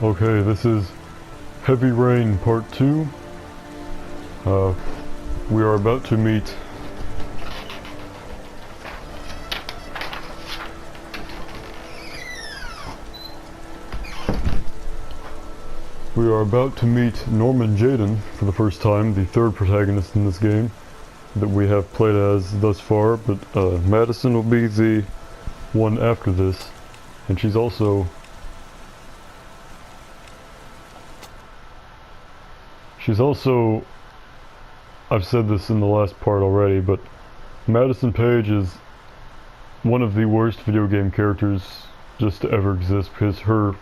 Okay, this is Heavy Rain Part 2. We are about to meet Norman Jayden for the first time, the third protagonist in this game that we have played as thus far, but Madison will be the one after this, and she's also I've said this in the last part already, but Madison Paige is one of the worst video game characters just to ever exist, because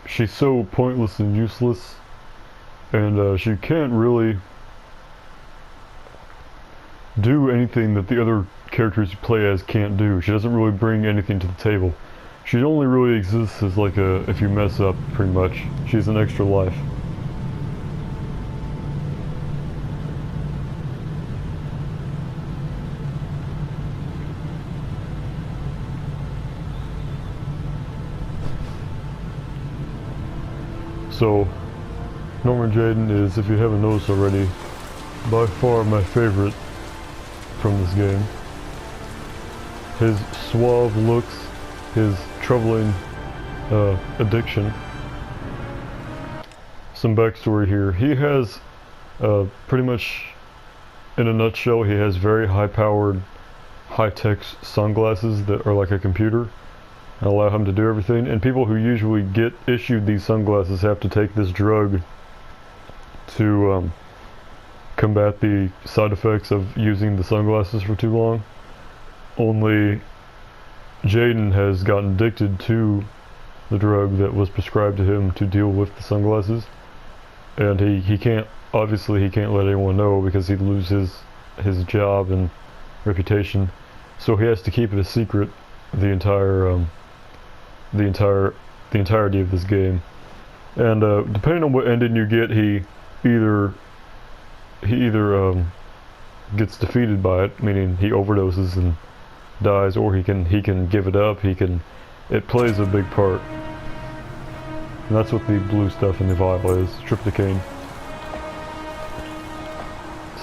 she's so pointless and useless, and she can't really do anything that the other characters you play as can't do. She doesn't really bring anything to the table. She only really exists as like if you mess up, pretty much. She's an extra life. So, Norman Jayden is, if you haven't noticed already, by far my favorite from this game. His suave looks, his troubling addiction. Some backstory here. He has, pretty much, in a nutshell, he has very high-powered, high-tech sunglasses that are like a computer and allow him to do everything, and people who usually get issued these sunglasses have to take this drug to combat the side effects of using the sunglasses for too long. Only Jayden has gotten addicted to the drug that was prescribed to him to deal with the sunglasses, and he can't let anyone know because he'd lose his job and reputation, so he has to keep it a secret the entirety of this game. And depending on what ending you get, he either gets defeated by it, meaning he overdoses and dies, or he can give it up. It plays a big part, and that's what the blue stuff in the vial is, tryptocane.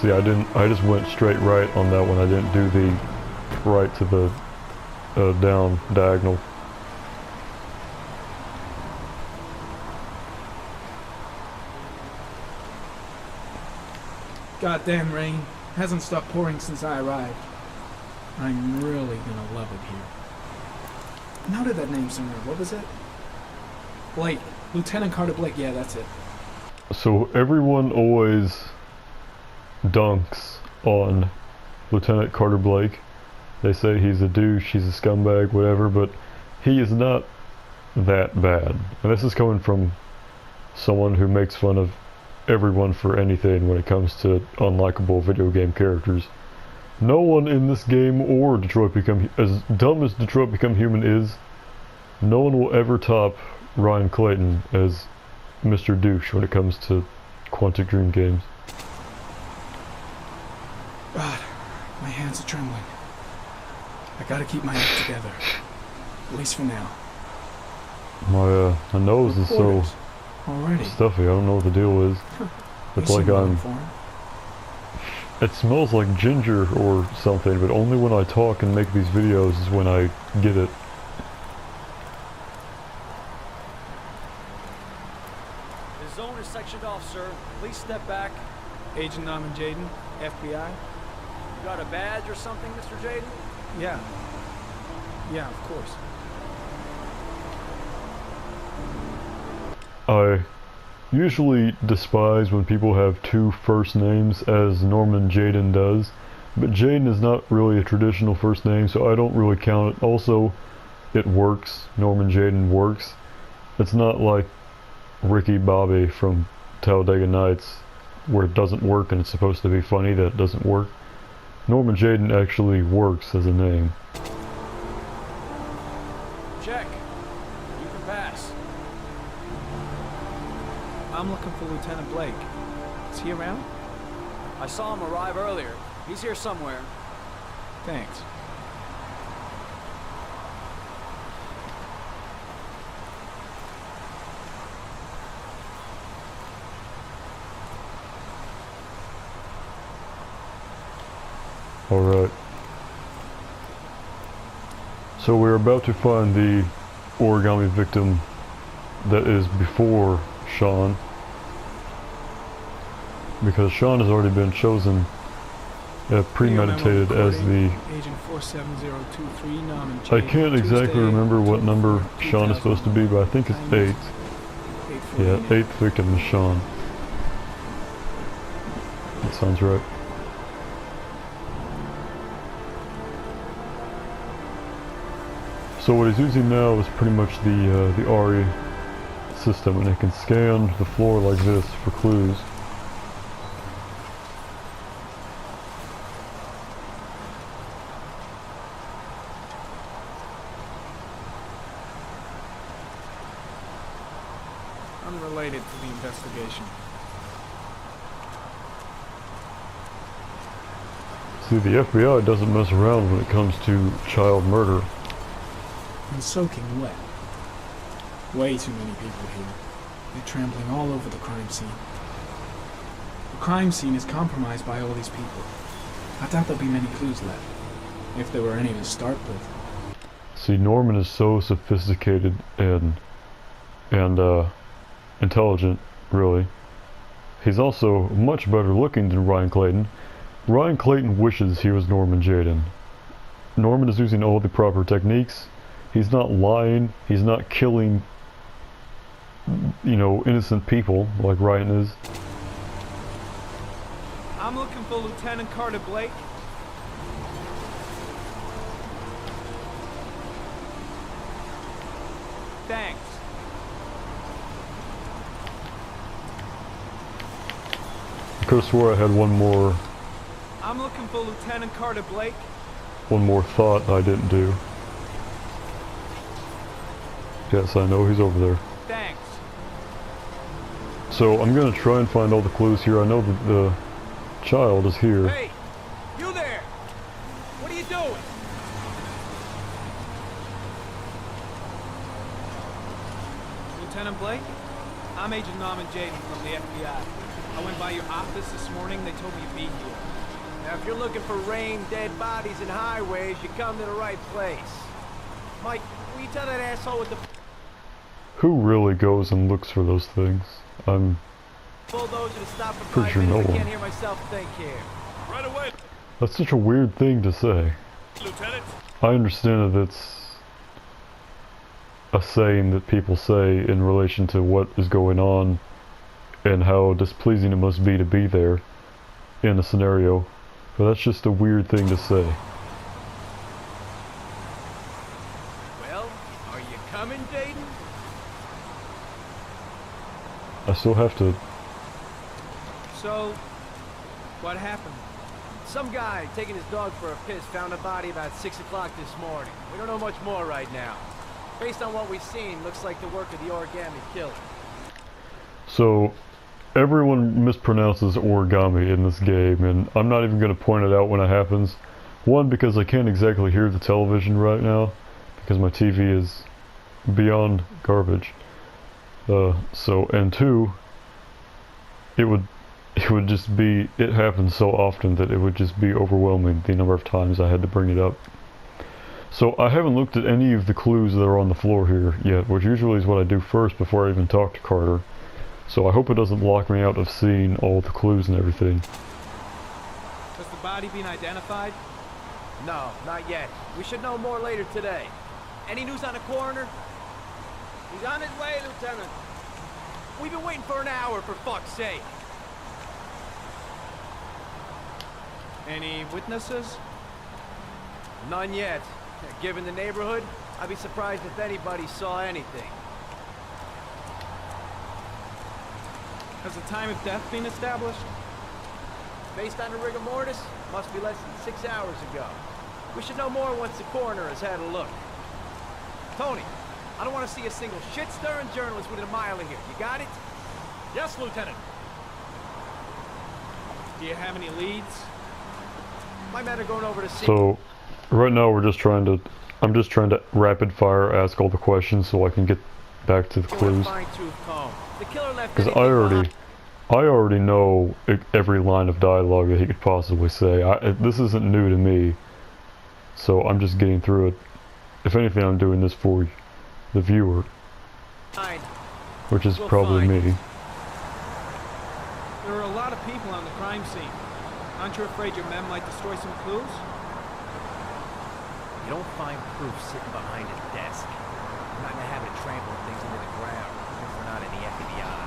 See, I just went straight right on that one. I didn't do the right to the down diagonal. Goddamn rain. Hasn't stopped pouring since I arrived. I'm really gonna love it here. I noted that name somewhere. What was it? Blake. Lieutenant Carter Blake. Yeah, that's it. So everyone always dunks on Lieutenant Carter Blake. They say he's a douche, he's a scumbag, whatever, but he is not that bad. And this is coming from someone who makes fun of everyone for anything when it comes to unlikable video game characters. No one in this game or Detroit Become, as dumb as Detroit Become Human is, no one will ever top Ryan Clayton as Mr. Douche when it comes to Quantic Dream games. God, my hands are trembling. I gotta keep my act together. At least for now. My nose is so already stuffy. I don't know what the deal is. It's like it smells like ginger or something, but only when I talk and make these videos is when I get it. The zone is sectioned off, sir. Please step back. Agent Norman Jayden, FBI. You got a badge or something, Mr. Jayden? Yeah. Yeah, of course. I usually despise when people have two first names, as Norman Jayden does, but Jayden is not really a traditional first name, so I don't really count it. Also, it works. Norman Jayden works. It's not like Ricky Bobby from Talladega Nights, where it doesn't work and it's supposed to be funny that it doesn't work. Norman Jayden actually works as a name. Check. You can pass. I'm looking for Lieutenant Blake. Is he around? I saw him arrive earlier. He's here somewhere. Thanks. Alright. So we're about to find the origami victim that is before Sean. Because Sean has already been chosen, premeditated as the... Agent 47023, Norman I J. can't exactly Tuesday, remember what number 24, Sean is supposed to be, but I think it's 8. 8:48. Yeah, 8th victim is Sean. That sounds right. So what he's using now is pretty much the RE system, and it can scan the floor like this for clues. Unrelated to the investigation. See, the FBI doesn't mess around when it comes to child murder. And soaking wet. Way too many people here. They're trampling all over the crime scene. The crime scene is compromised by all these people. I doubt there'll be many clues left, if there were any to start with. See, Norman is so sophisticated and intelligent, really. He's also much better looking than Ryan Clayton. Ryan Clayton wishes he was Norman Jayden. Norman is using all the proper techniques. He's not lying. He's not killing, you know, innocent people like Ryan is. I'm looking for Lieutenant 𝘚𝘵𝘴. Thanks. I could have swore I had one more I'm looking for Lieutenant 𝘚𝘵𝘴. thought I didn't do. Yes, I know he's over there. Thanks. So I'm gonna try and find all the clues here. I know that the child is here. Hey, you there? What are you doing? Lieutenant Blake? I'm Agent Norman Jayden from the FBI. I went by your office this morning. They told me you'd be here. Now, if you're looking for rain, dead bodies, and highways, you come to the right place. Mike, will you tell that asshole with the Who really goes and looks for those things? I'm bulldozer to stop for pretty 5 sure no minutes? I one. can't hear myself think here. Right away, That's such a weird thing to say. Lieutenant. I understand that it's a saying that people say in relation to what is going on and how displeasing it must be to be there in a scenario, but that's just a weird thing to say. Well, are you coming, Jayden? I still have to... So, what happened? Some guy taking his dog for a piss found a body about 6 o'clock this morning. We don't know much more right now. Based on what we've seen, looks like the work of the origami killer. So, everyone mispronounces origami in this game, and I'm not even going to point it out when it happens. One, because I can't exactly hear the television right now, because my TV is beyond garbage. And two, it would just be, it happens so often that it would just be overwhelming the number of times I had to bring it up. So I haven't looked at any of the clues that are on the floor here yet, which usually is what I do first before I even talk to Carter. So I hope it doesn't lock me out of seeing all the clues and everything. Has the body been identified? No, not yet. We should know more later today. Any news on the coroner? He's on his way, Lieutenant. We've been waiting for an hour, for fuck's sake. Any witnesses? None yet. Given the neighborhood, I'd be surprised if anybody saw anything. Has the time of death been established? Based on the rigor mortis, must be less than 6 hours ago. We should know more once the coroner has had a look. Tony, I don't want to see a single shit-stirring journalist within a mile of here. You got it? Yes, Lieutenant. Do you have any leads? My men are going over to see... So, right now I'm just trying to rapid fire ask all the questions so I can get back to the clues. Fine-tooth comb. The killer left Because I anything already behind. I already know every line of dialogue that he could possibly say. This isn't new to me, so I'm just getting through it. If anything, I'm doing this for the viewer, Fine. which is We'll probably find me. it. There are a lot of people on the crime scene. Aren't you afraid your men might destroy some clues? You don't find proof sitting behind a desk. I'm not in the habit of trampling things into the ground, if we're not in the FBI.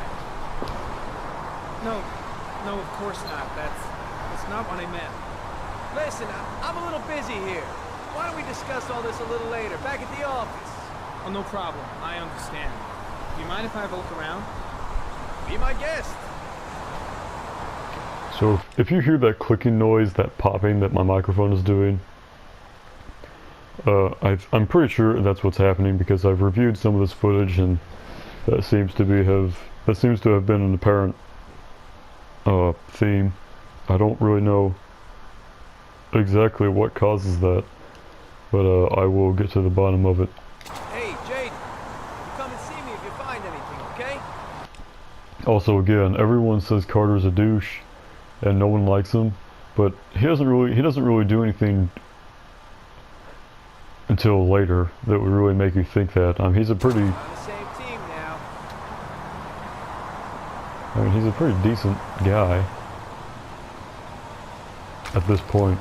No, of course not. That's not what I meant. Listen, I'm a little busy here. Why don't we discuss all this a little later, back at the office? Oh, no problem. I understand. Do you mind if I have a look around? Be my guest. So if you hear that clicking noise, that popping that my microphone is doing, I'm pretty sure that's what's happening because I've reviewed some of this footage and that seems to have been an apparent theme. I don't really know exactly what causes that, but I will get to the bottom of it. Hey, Jaden, you come and see me if you find anything, okay? Also, again, everyone says Carter's a douche and no one likes him, but he doesn't really do anything until later that would really make you think that. He's a pretty, On the same team now. he's a pretty decent guy at this point.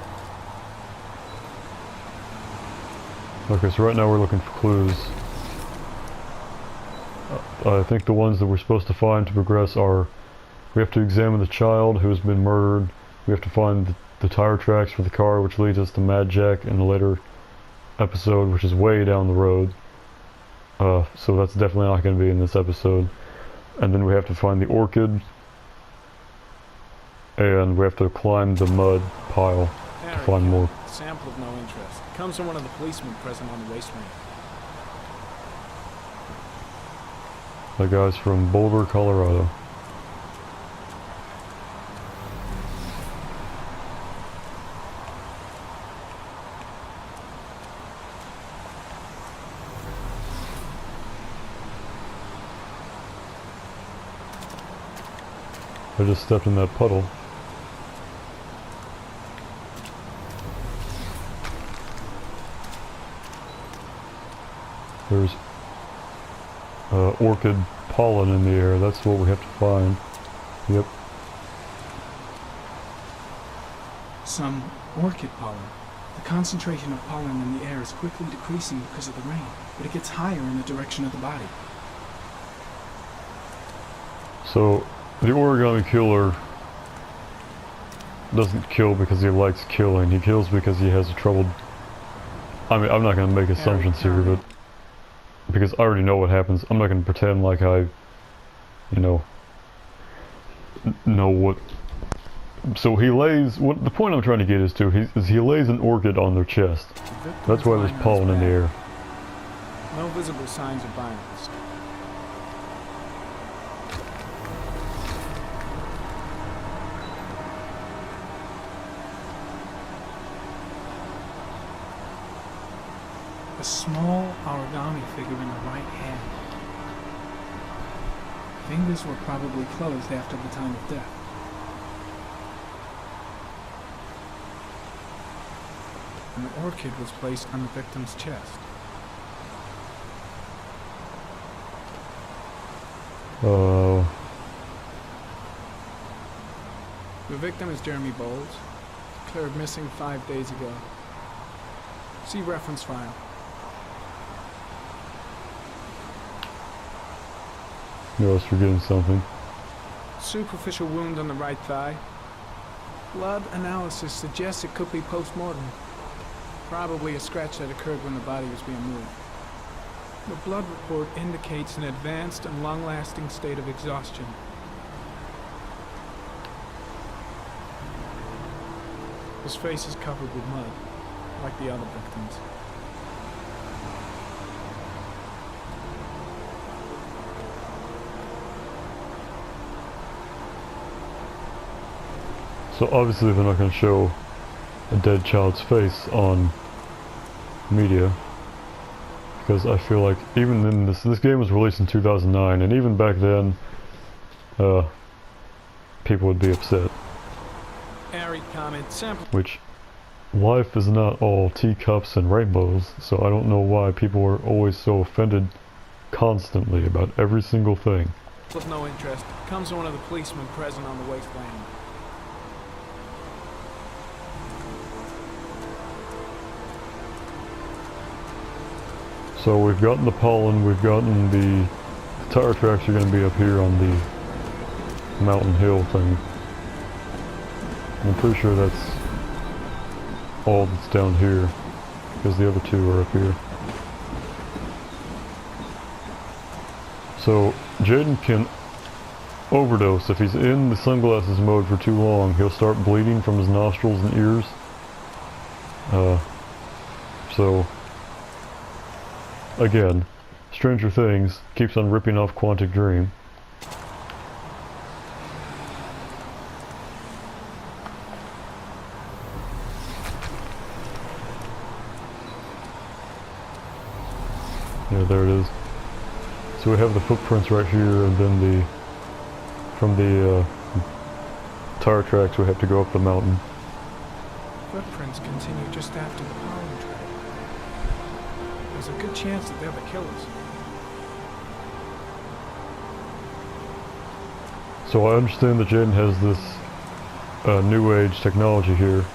Okay, so right now we're looking for clues. I think the ones that we're supposed to find to progress are, we have to examine the child who has been murdered, we have to find the tire tracks for the car, which leads us to Mad Jack in the later episode, which is way down the road. So that's definitely not going to be in this episode. And then we have to find the orchid, and we have to climb the mud pile to find more. Sample of no interest. Comes from one of the policemen present on the race range. The guy's from Boulder, Colorado. I just stepped in that puddle. There's orchid pollen in the air. That's what we have to find. Yep. Some orchid pollen. The concentration of pollen in the air is quickly decreasing because of the rain, but it gets higher in the direction of the body. So, the origami killer doesn't kill because he likes killing. He kills because he has a troubled... I'm not going to make assumptions here, but... because I already know what happens, I'm not going to pretend like I, know what... So he lays... the point I'm trying to get is he lays an orchid on their chest. That's why there's pollen in the air. No visible signs of violence. A small origami figure in the right hand. Fingers were probably closed after the time of death. An orchid was placed on the victim's chest. The victim is Jeremy Bowles, declared missing 5 days ago. See reference file. You always forgetting something. Superficial wound on the right thigh. Blood analysis suggests it could be post-mortem. Probably a scratch that occurred when the body was being moved. The blood report indicates an advanced and long-lasting state of exhaustion. His face is covered with mud, like the other victims. So obviously they're not going to show a dead child's face on media, because I feel like even in this game was released in 2009, and even back then people would be upset. Airy comment, sample. Which, life is not all teacups and rainbows, so I don't know why people are always so offended constantly about every single thing. With no interest. Comes one of the policemen present on the wasteland. So we've gotten the pollen, we've gotten the tire tracks are going to be up here on the mountain hill thing. I'm pretty sure that's all that's down here, because the other two are up here. So Jaden can overdose. If he's in the sunglasses mode for too long, he'll start bleeding from his nostrils and ears. So again, Stranger Things keeps on ripping off Quantic Dream. Yeah, there it is. So we have the footprints right here, and then from the tire tracks we have to go up the mountain. Footprints continue just after the pollen trail. There's a good chance that they're the killers. So I understand that Jaden has this new age technology here,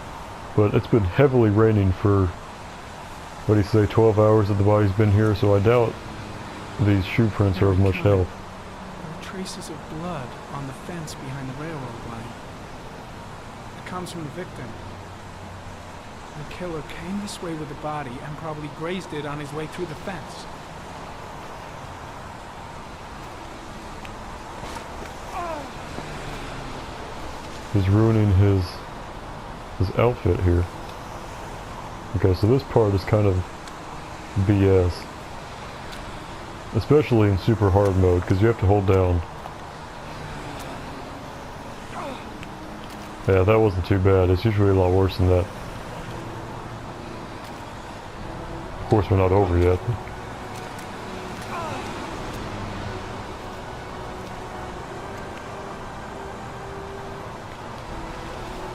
but it's been heavily raining for, what do you say, 12 hours that the body's been here, so I doubt these shoe prints are of much help. There are traces of blood on the fence behind the railroad line. It comes from the victim. The killer came this way with the body and probably grazed it on his way through the fence. He's ruining his outfit here. Okay, so this part is kind of BS. Especially in super hard mode, because you have to hold down. Yeah, that wasn't too bad. It's usually a lot worse than that. Of course, we're not over yet.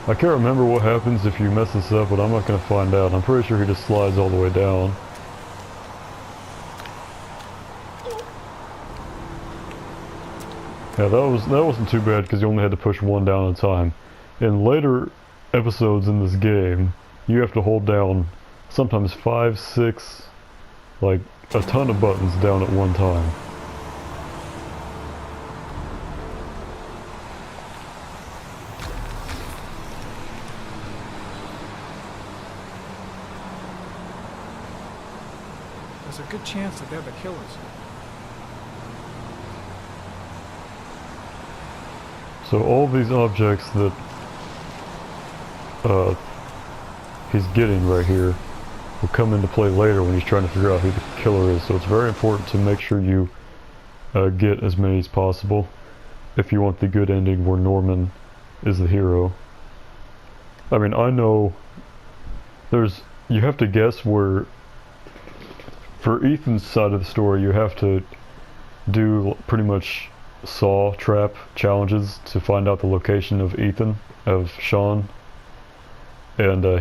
I can't remember what happens if you mess this up, but I'm not going to find out. I'm pretty sure he just slides all the way down. Yeah, that wasn't too bad because you only had to push one down at a time. In later episodes in this game, you have to hold down sometimes 5, 6, like a ton of buttons down at one time. There's a good chance that they're the killers. So all these objects that he's getting right here will come into play later when he's trying to figure out who the killer is. So it's very important to make sure you get as many as possible if you want the good ending where Norman is the hero. I mean, I know you have to guess where, for Ethan's side of the story, you have to do pretty much saw trap challenges to find out the location of Sean, and the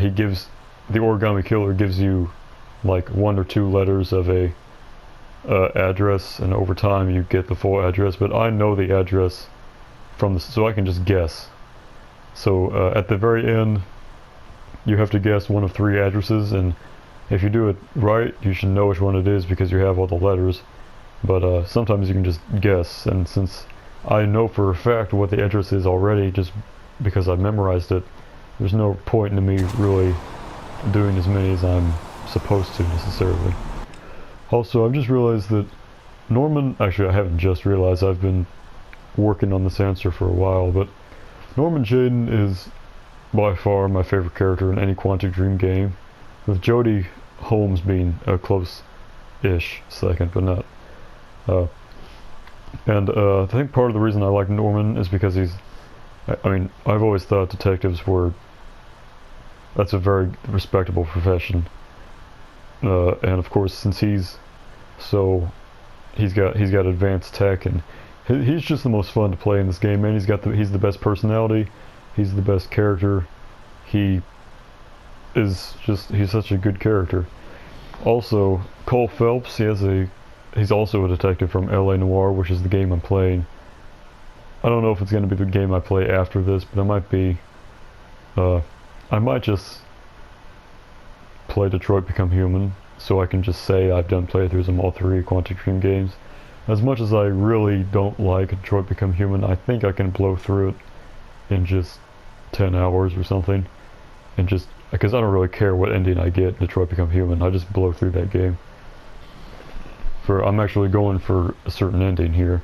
origami killer gives you like 1 or 2 letters of a address, and over time you get the full address, but I know the address so I can just guess. So at the very end you have to guess one of 3 addresses, and if you do it right you should know which one it is because you have all the letters. But sometimes you can just guess, and since I know for a fact what the address is already just because I memorized it, there's no point in me really doing as many as I'm supposed to necessarily. Also, I've just realized that actually I haven't just realized, I've been working on this answer for a while, but Norman Jaden is by far my favorite character in any Quantic Dream game, with Jodie Holmes being a close-ish second, but not. I think part of the reason I like Norman is because I mean, I've always thought detectives that's a very respectable profession. And of course, since he's got advanced tech, and he's just the most fun to play in this game, man. He's the best personality, he's the best character. He's such a good character. Also, Cole Phelps, he's also a detective from L.A. Noire, which is the game I'm playing. I don't know if it's going to be the game I play after this, but it might be. I might just play Detroit Become Human, so I can just say I've done playthroughs of all 3 Quantic Dream games. As much as I really don't like Detroit Become Human, I think I can blow through it in just 10 hours or something. And just, because I don't really care what ending I get in Detroit Become Human, I just blow through that game. I'm actually going for a certain ending here.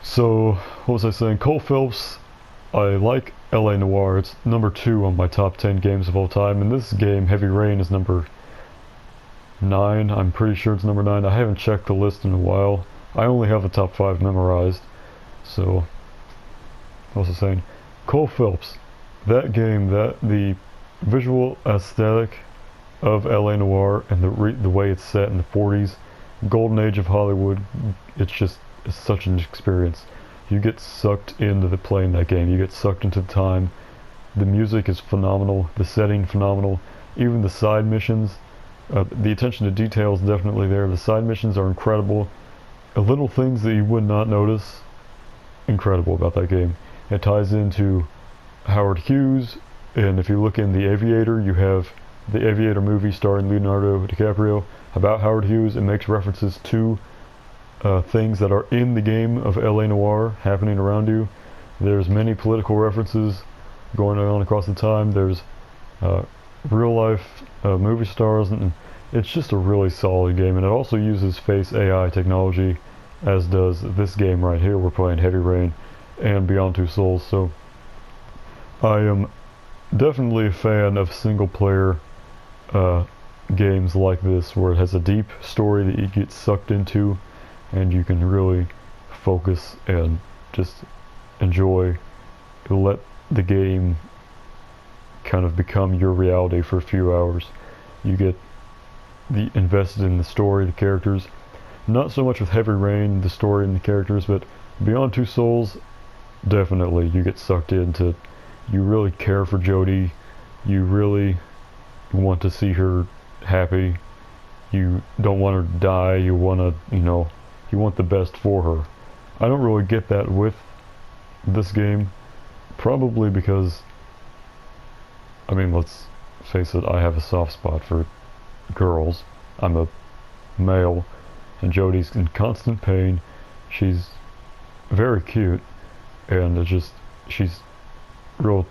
So, what was I saying? Cole Phelps, I like L.A. Noire. It's number 2 on my top 10 games of all time. And this game, Heavy Rain, is number 9. I'm pretty sure it's number 9. I haven't checked the list in a while. I only have the top 5 memorized. So, what was I saying? Cole Phelps. That game, the visual aesthetic of L.A. Noire and the way it's set in the 40s, golden age of Hollywood, it's such an experience. You get sucked into playing that game. You get sucked into the time. The music is phenomenal. The setting phenomenal. Even the side missions, the attention to detail is definitely there. The side missions are incredible. Little things that you would not notice, incredible about that game. It ties into Howard Hughes, and if you look in The Aviator, you have the Aviator movie starring Leonardo DiCaprio about Howard Hughes. It makes references to things that are in the game of L.A. Noire happening around you. There's many political references going on across the time. There's real life movie stars, and it's just a really solid game. And it also uses face AI technology, as does this game right here. We're playing Heavy Rain and Beyond Two Souls. So I am definitely a fan of single player games like this, where it has a deep story that you get sucked into and you can really focus and just enjoy, let the game kind of become your reality for a few hours. You get invested in the story, the characters. Not so much with Heavy Rain, the story and the characters, but Beyond Two Souls, definitely you get sucked into. You really care for Jodie. You really want to see her happy. You don't want her to die. You want to, you want the best for her. I don't really get that with this game, probably because, let's face it, I have a soft spot for girls. I'm a male, and Jodie's in constant pain. She's very cute, and she's real,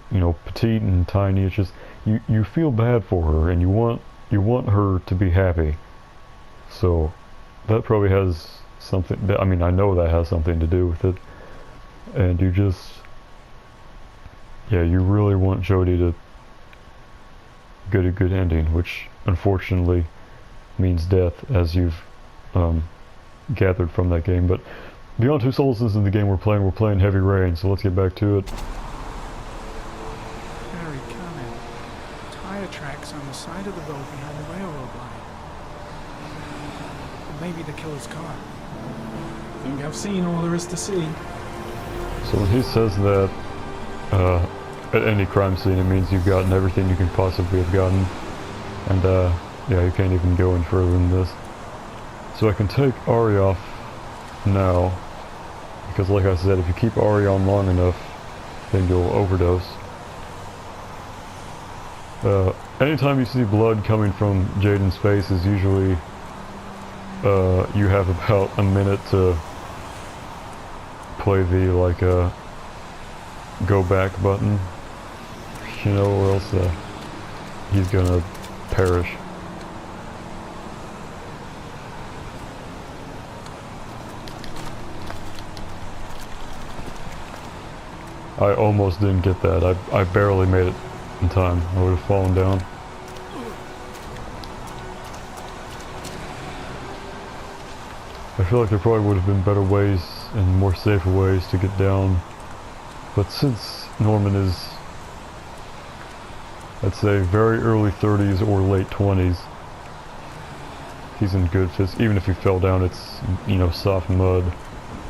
petite and tiny. It's just, you feel bad for her, and you want her to be happy. So that probably has something that, I know that has something to do with it. And you really want Jodie to get a good ending, which unfortunately means death, as you've gathered from that game. But Beyond Two Souls isn't the game we're playing. We're playing Heavy Rain, so let's get back to it. Very common. Tire tracks on the side of the road behind the railroad line. Maybe the killer's car. I think I've seen all there is to see. So when he says that at any crime scene, it means you've gotten everything you can possibly have gotten. And you can't even go any further than this. So I can take Ari off now, because like I said, if you keep Ari on long enough, then you'll overdose. Anytime you see blood coming from Jaden's face is usually you have about a minute to play the go back button, or else he's gonna perish. I almost didn't get that. I barely made it in time. I would have fallen down. I feel like there probably would have been better ways and more safer ways to get down. But since Norman is, I'd say, very early 30s or late 20s, he's in good fist. Even if he fell down, it's, soft mud.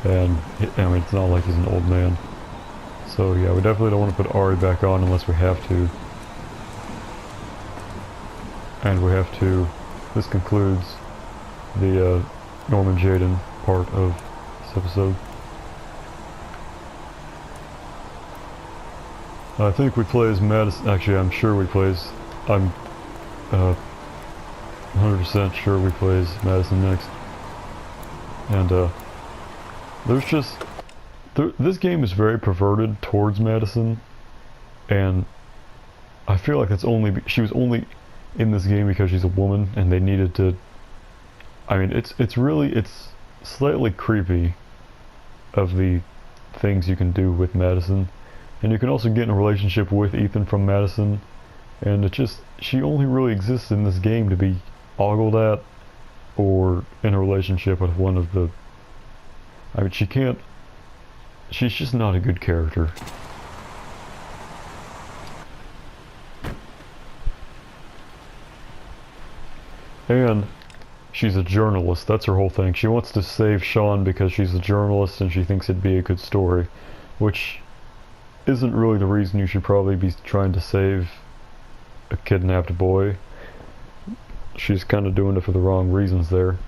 and I mean, it's not like he's an old man. So yeah, we definitely don't want to put Ari back on unless we have to. And we have to. This concludes the Norman Jayden part of this episode. I think we play as Madison. Actually, I'm sure we play as. I'm 100% sure we play as Madison next. And there's just. This game is very perverted towards Madison, and I feel like that's only. She was only in this game because she's a woman, and they needed to. I mean, it's slightly creepy of the things you can do with Madison. And you can also get in a relationship with Ethan from Madison, and it just, she only really exists in this game to be ogled at, or in a relationship with one of the, I mean, she's just not a good character. And she's a journalist, that's her whole thing. She wants to save Sean because she's a journalist and she thinks it'd be a good story, which isn't really the reason you should probably be trying to save a kidnapped boy. She's kind of doing it for the wrong reasons there.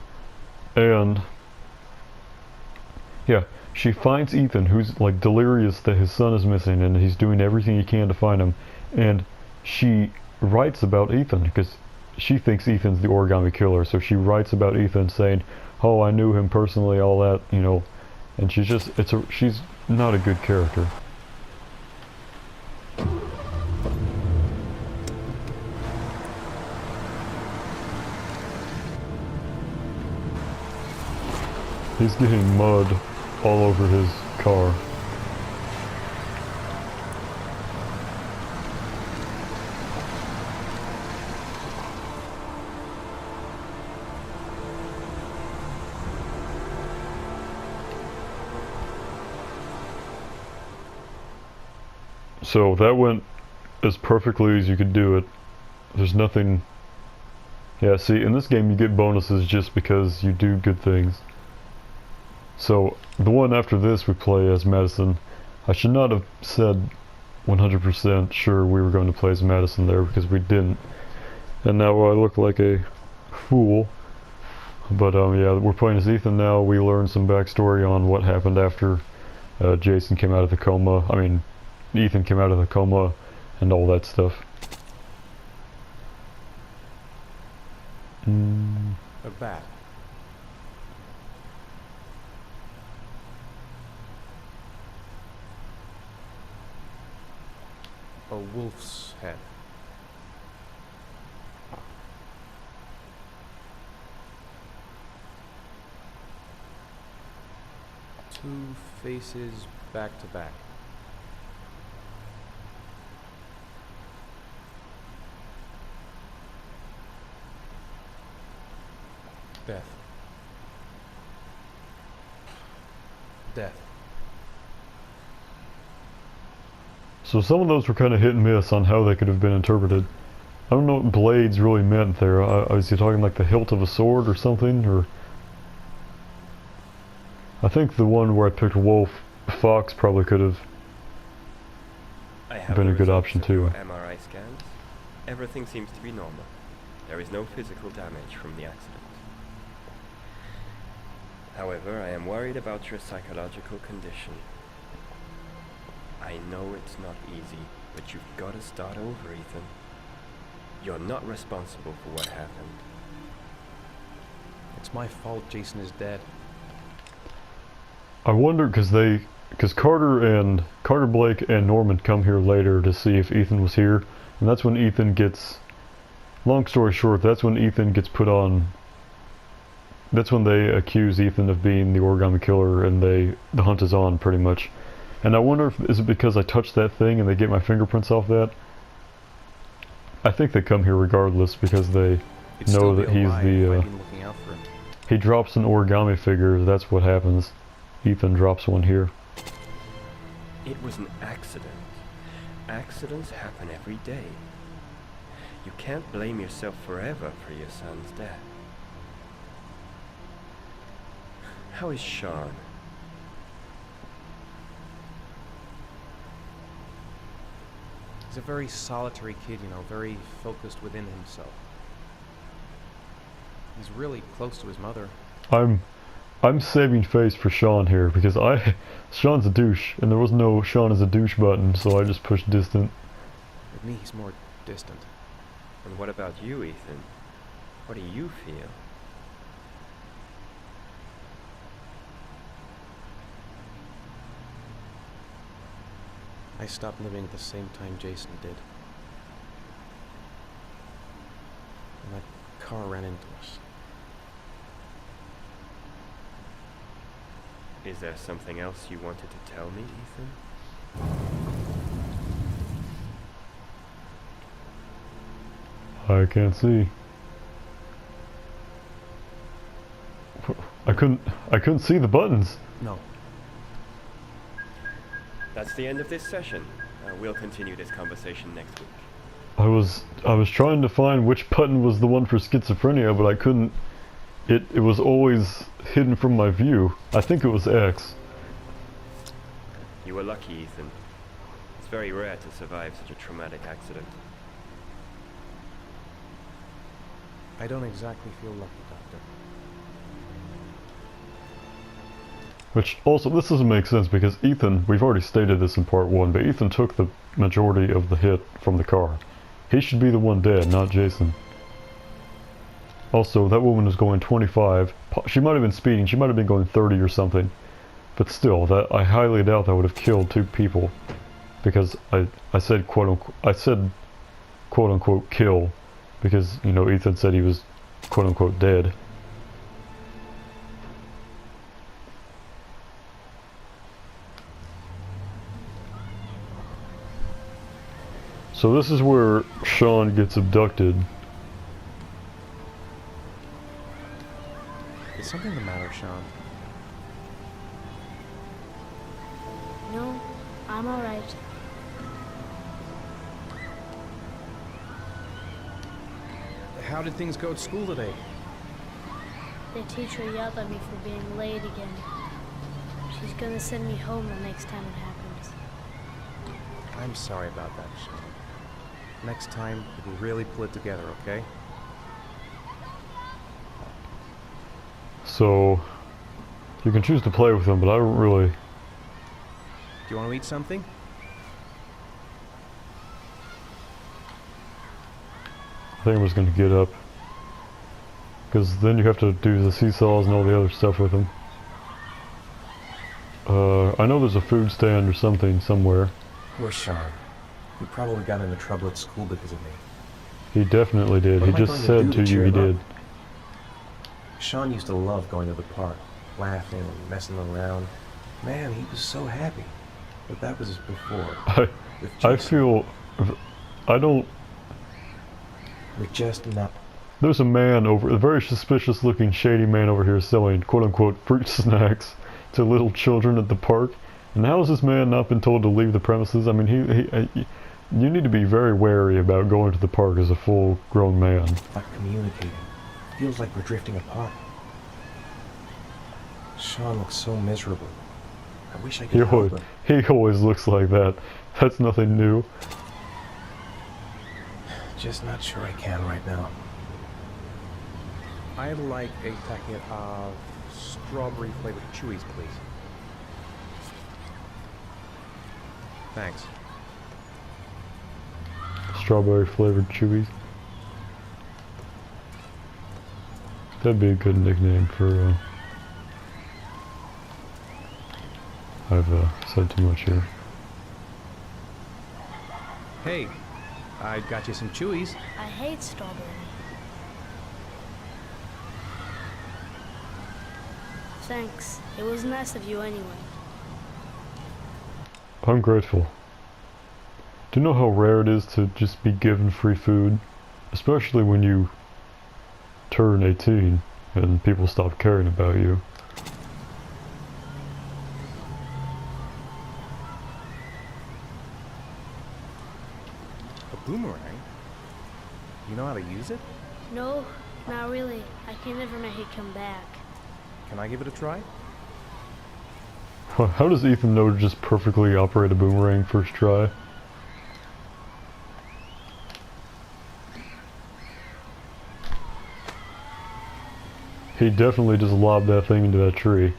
And yeah, she finds Ethan, who's like delirious that his son is missing, and he's doing everything he can to find him. And she writes about Ethan because she thinks Ethan's the origami killer, so she writes about Ethan saying, oh, I knew him personally, all that, you know. And she's just, she's not a good character. He's getting mud all over his car. So that went as perfectly as you could do it. There's nothing. Yeah, see, in this game you get bonuses just because you do good things. So the one after this we play as Madison. I should not have said 100% sure we were going to play as Madison there because we didn't. And now I look like a fool. But yeah, we're playing as Ethan now. We learned some backstory on what happened after Jason came out of the coma. I mean, Ethan came out of the coma and all that stuff. A bat. A wolf's head. Two faces back to back. Death. Death. So some of those were kind of hit and miss on how they could have been interpreted. I don't know what blades really meant there. Was he talking like the hilt of a sword or something? Or I think the one where I picked wolf, fox probably could have been a good option too. MRI scans. Everything seems to be normal. There is no physical damage from the accident. However, I am worried about your psychological condition. I know it's not easy, but you've got to start over, Ethan. You're not responsible for what happened. It's my fault Jason is dead. I wonder because Carter Blake and Norman come here later to see if Ethan was here, and that's when Ethan gets. Long story short, that's when Ethan gets put on. That's when they accuse Ethan of being the origami killer, and the hunt is on pretty much. And I wonder if is it because I touched that thing and they get my fingerprints off that. I think they come here regardless because they know that he's the. He drops an origami figure. That's what happens. Ethan drops one here. It was an accident. Accidents happen every day. You can't blame yourself forever for your son's death. How is Sean? He's a very solitary kid, you know, very focused within himself. He's really close to his mother. I'm saving face for Sean here because Sean's a douche and there was no Sean is a douche button, so I just pushed distant. With me, he's more distant. And what about you, Ethan? What do you feel? I stopped living at the same time Jason did. And that car ran into us. Is there something else you wanted to tell me, Ethan? I can't see. I couldn't see the buttons. No. That's the end of this session. We'll continue this conversation next week. I was trying to find which button was the one for schizophrenia, but I couldn't. It was always hidden from my view. I think it was X. You were lucky, Ethan. It's very rare to survive such a traumatic accident. I don't exactly feel lucky, Doctor. Which also, this doesn't make sense because Ethan, we've already stated this in part 1, but Ethan took the majority of the hit from the car. He should be the one dead, not Jason. Also, that woman was going 25. She might have been speeding, she might have been going 30 or something. But still, that I highly doubt that would have killed 2 people. Because I said quote unquote kill. Because, you know, Ethan said he was quote unquote dead. So this is where Sean gets abducted. Is something the matter, Sean? No, I'm alright. How did things go at school today? The teacher yelled at me for being late again. She's gonna send me home the next time it happens. I'm sorry about that, Sean. Next time, we can really pull it together, okay? So, you can choose to play with him, but I don't really... Do you want to eat something? I think I'm just going to get up. Because then you have to do the seesaws and all the other stuff with him. I know there's a food stand or something somewhere. Poor Sean. He probably got into trouble at school because of me. He definitely did. What He am I just going said to cheer you he him did. up? Sean used to love going to the park, laughing and messing around. Man, he was so happy. But that was before. With I Jason. feel... I don't... We're just not... There's a man over... A very suspicious looking shady man over here selling quote-unquote fruit snacks to little children at the park. And how has this man not been told to leave the premises? I mean, he you need to be very wary about going to the park as a full-grown man. not communicating. Feels like we're drifting apart. Sean looks so miserable. I wish I could help him. He always looks like that. That's nothing new. Just not sure I can right now. I'd like a packet of strawberry flavored chewies, please. Thanks. Strawberry flavored chewies. That'd be a good nickname for, I've said too much here. Hey, I got you some chewies. I hate strawberry. Thanks. It was nice of you anyway. I'm grateful. Do you know how rare it is to just be given free food? Especially when you turn 18 and people stop caring about you. A boomerang? You know how to use it? No, not really. I can never make it come back. Can I give it a try? How does Ethan know to just perfectly operate a boomerang first try? He definitely just lobbed that thing into that tree.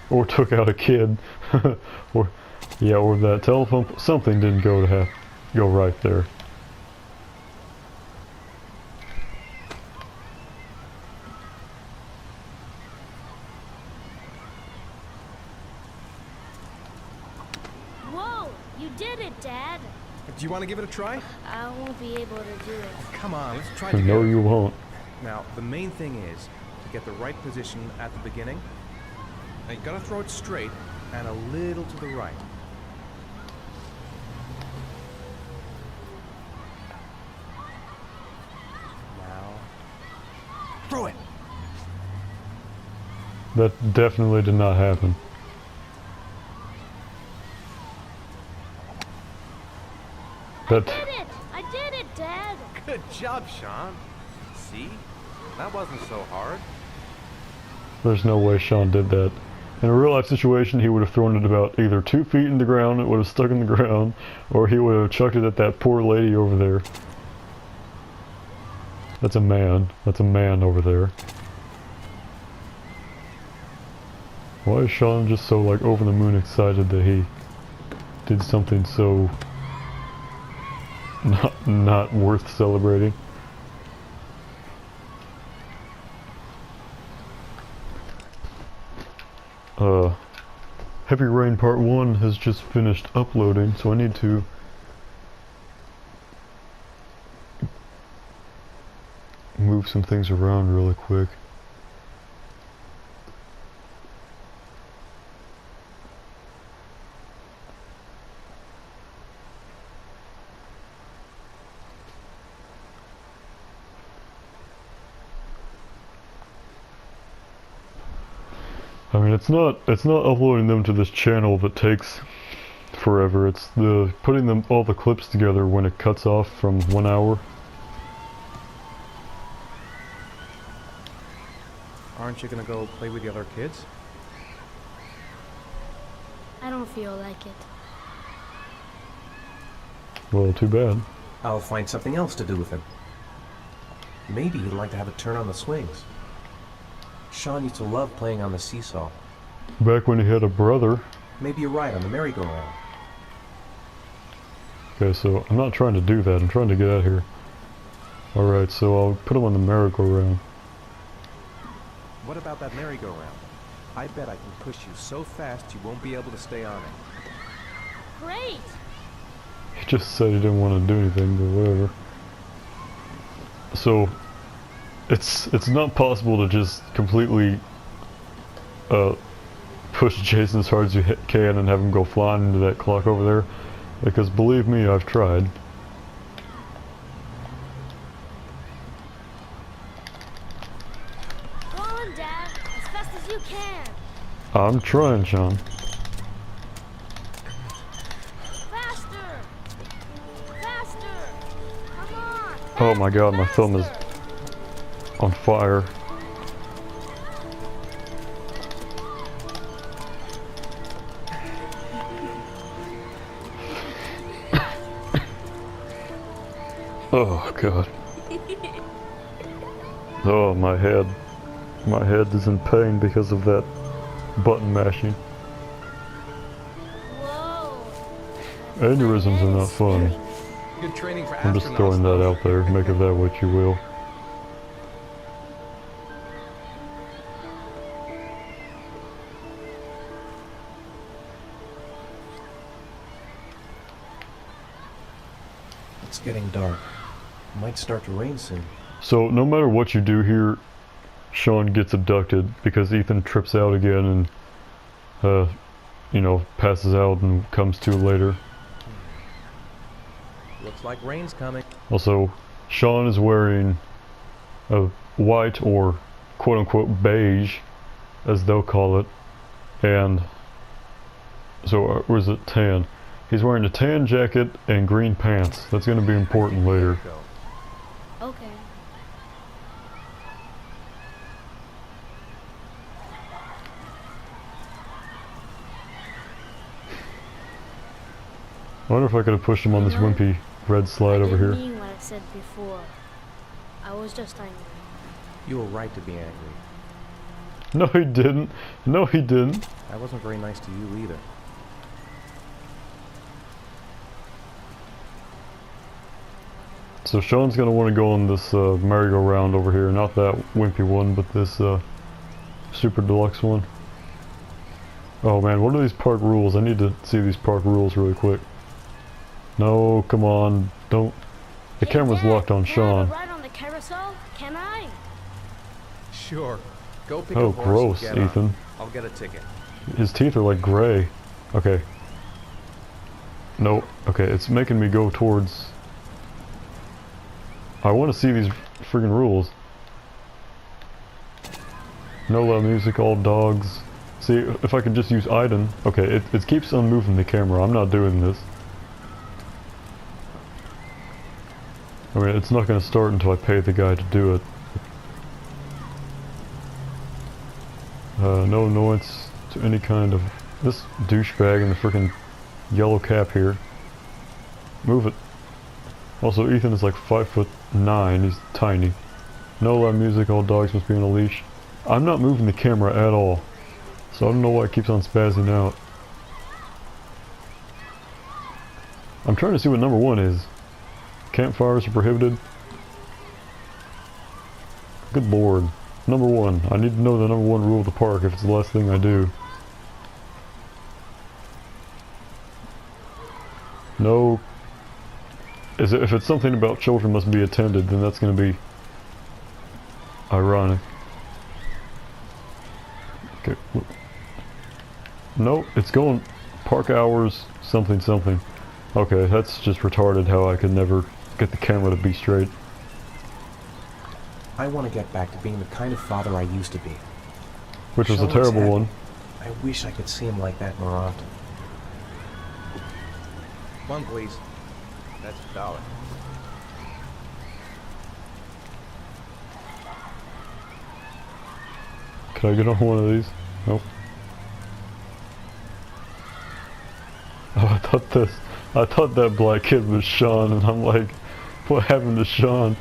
Or took out a kid. or that telephone, something didn't go right there. Whoa! You did it, Dad! Do you want to give it a try? I won't be able to do it. Come on, let's try No, together. you won't. Now, the main thing is to get the right position at the beginning. Now you gotta throw it straight and a little to the right. Now, throw it! That definitely did not happen. I did it! I did it, Dad! Good job, Sean. See? That wasn't so hard. There's no way Sean did that. In a real life situation, he would have thrown it about either 2 feet in the ground, it would have stuck in the ground, or he would have chucked it at that poor lady over there. That's a man. That's a man over there. Why is Sean just so like over the moon excited that he did something so not worth celebrating? Heavy Rain Part 1 has just finished uploading, so I need to move some things around really quick. I mean, it's not uploading them to this channel that takes forever. It's the putting them all the clips together when it cuts off from 1 hour. Aren't you gonna go play with the other kids? I don't feel like it. Well, too bad. I'll find something else to do with him. Maybe he'd like to have a turn on the swings. Sean used to love playing on the seesaw. Back when he had a brother. Maybe a ride on the merry-go-round. Okay, so I'm not trying to do that. I'm trying to get out of here. Alright, so I'll put him on the merry-go-round. What about that merry-go-round? I bet I can push you so fast you won't be able to stay on it. Great! He just said he didn't want to do anything, but whatever. So, it's not possible to just completely push Jason as hard as you can and have him go flying into that clock over there, because believe me, I've tried. Go on, Dad, as fast as you can. I'm trying, Sean. Faster! Faster! Come on! Oh my god, my thumb is faster! on fire. Oh god. Oh, my head. My head is in pain because of that button mashing. Whoa! Aneurysms are not fun. Good training for I'm just throwing that out there. Make of that what you will. It's getting dark. It might start to rain soon. So no matter what you do here, Sean gets abducted because Ethan trips out again and, you know, passes out and comes to later. Looks like rain's coming. Also, Sean is wearing a white or quote-unquote beige, as they'll call it, and so, or is it tan? He's wearing a tan jacket and green pants. That's going to be important later. Okay. I wonder if I could have pushed him on this wimpy red slide over I here. didn't mean what I said before. I was just angry. You were right to be angry. No, he didn't. No, he didn't. I wasn't very nice to you either. So Sean's gonna want to go on this merry-go-round over here. Not that wimpy one, but this super deluxe one. Oh man, what are these park rules? I need to see these park rules really quick. No, come on, don't. The Hey, camera's Dad, locked on can I have Sean. a ride on the carousel? Can I? Sure. Go pick Oh, a horse gross, and get on. Ethan. I'll get a ticket. His teeth are like gray. Okay. Nope. Okay, it's making me go towards... I want to see these friggin' rules. No loud music, all dogs. See, if I could just use Iden. Okay, it keeps on moving the camera. I'm not doing this. I mean, it's not going to start until I pay the guy to do it. No annoyance to any kind of... This douchebag in the freaking yellow cap here. Move it. Also, Ethan is like 5'9". He's tiny. No loud music, all dogs must be on a leash. I'm not moving the camera at all. So I don't know why it keeps on spazzing out. I'm trying to see what number 1 is. Campfires are prohibited. Good lord. Number 1. I need to know the number 1 rule of the park if it's the last thing I do. No. If it's something about children must be attended, then that's going to be ironic. Okay. Nope, it's going park hours, something something. Okay, that's just retarded how I could never get the camera to be straight. I want to get back to being the kind of father I used to be. Which was a Sean terrible happy. one. I wish I could see him like that more often. One, please. That's $1. Can I get on one of these? Nope. Oh, I thought that black kid was Sean, and I'm like, what happened to Sean?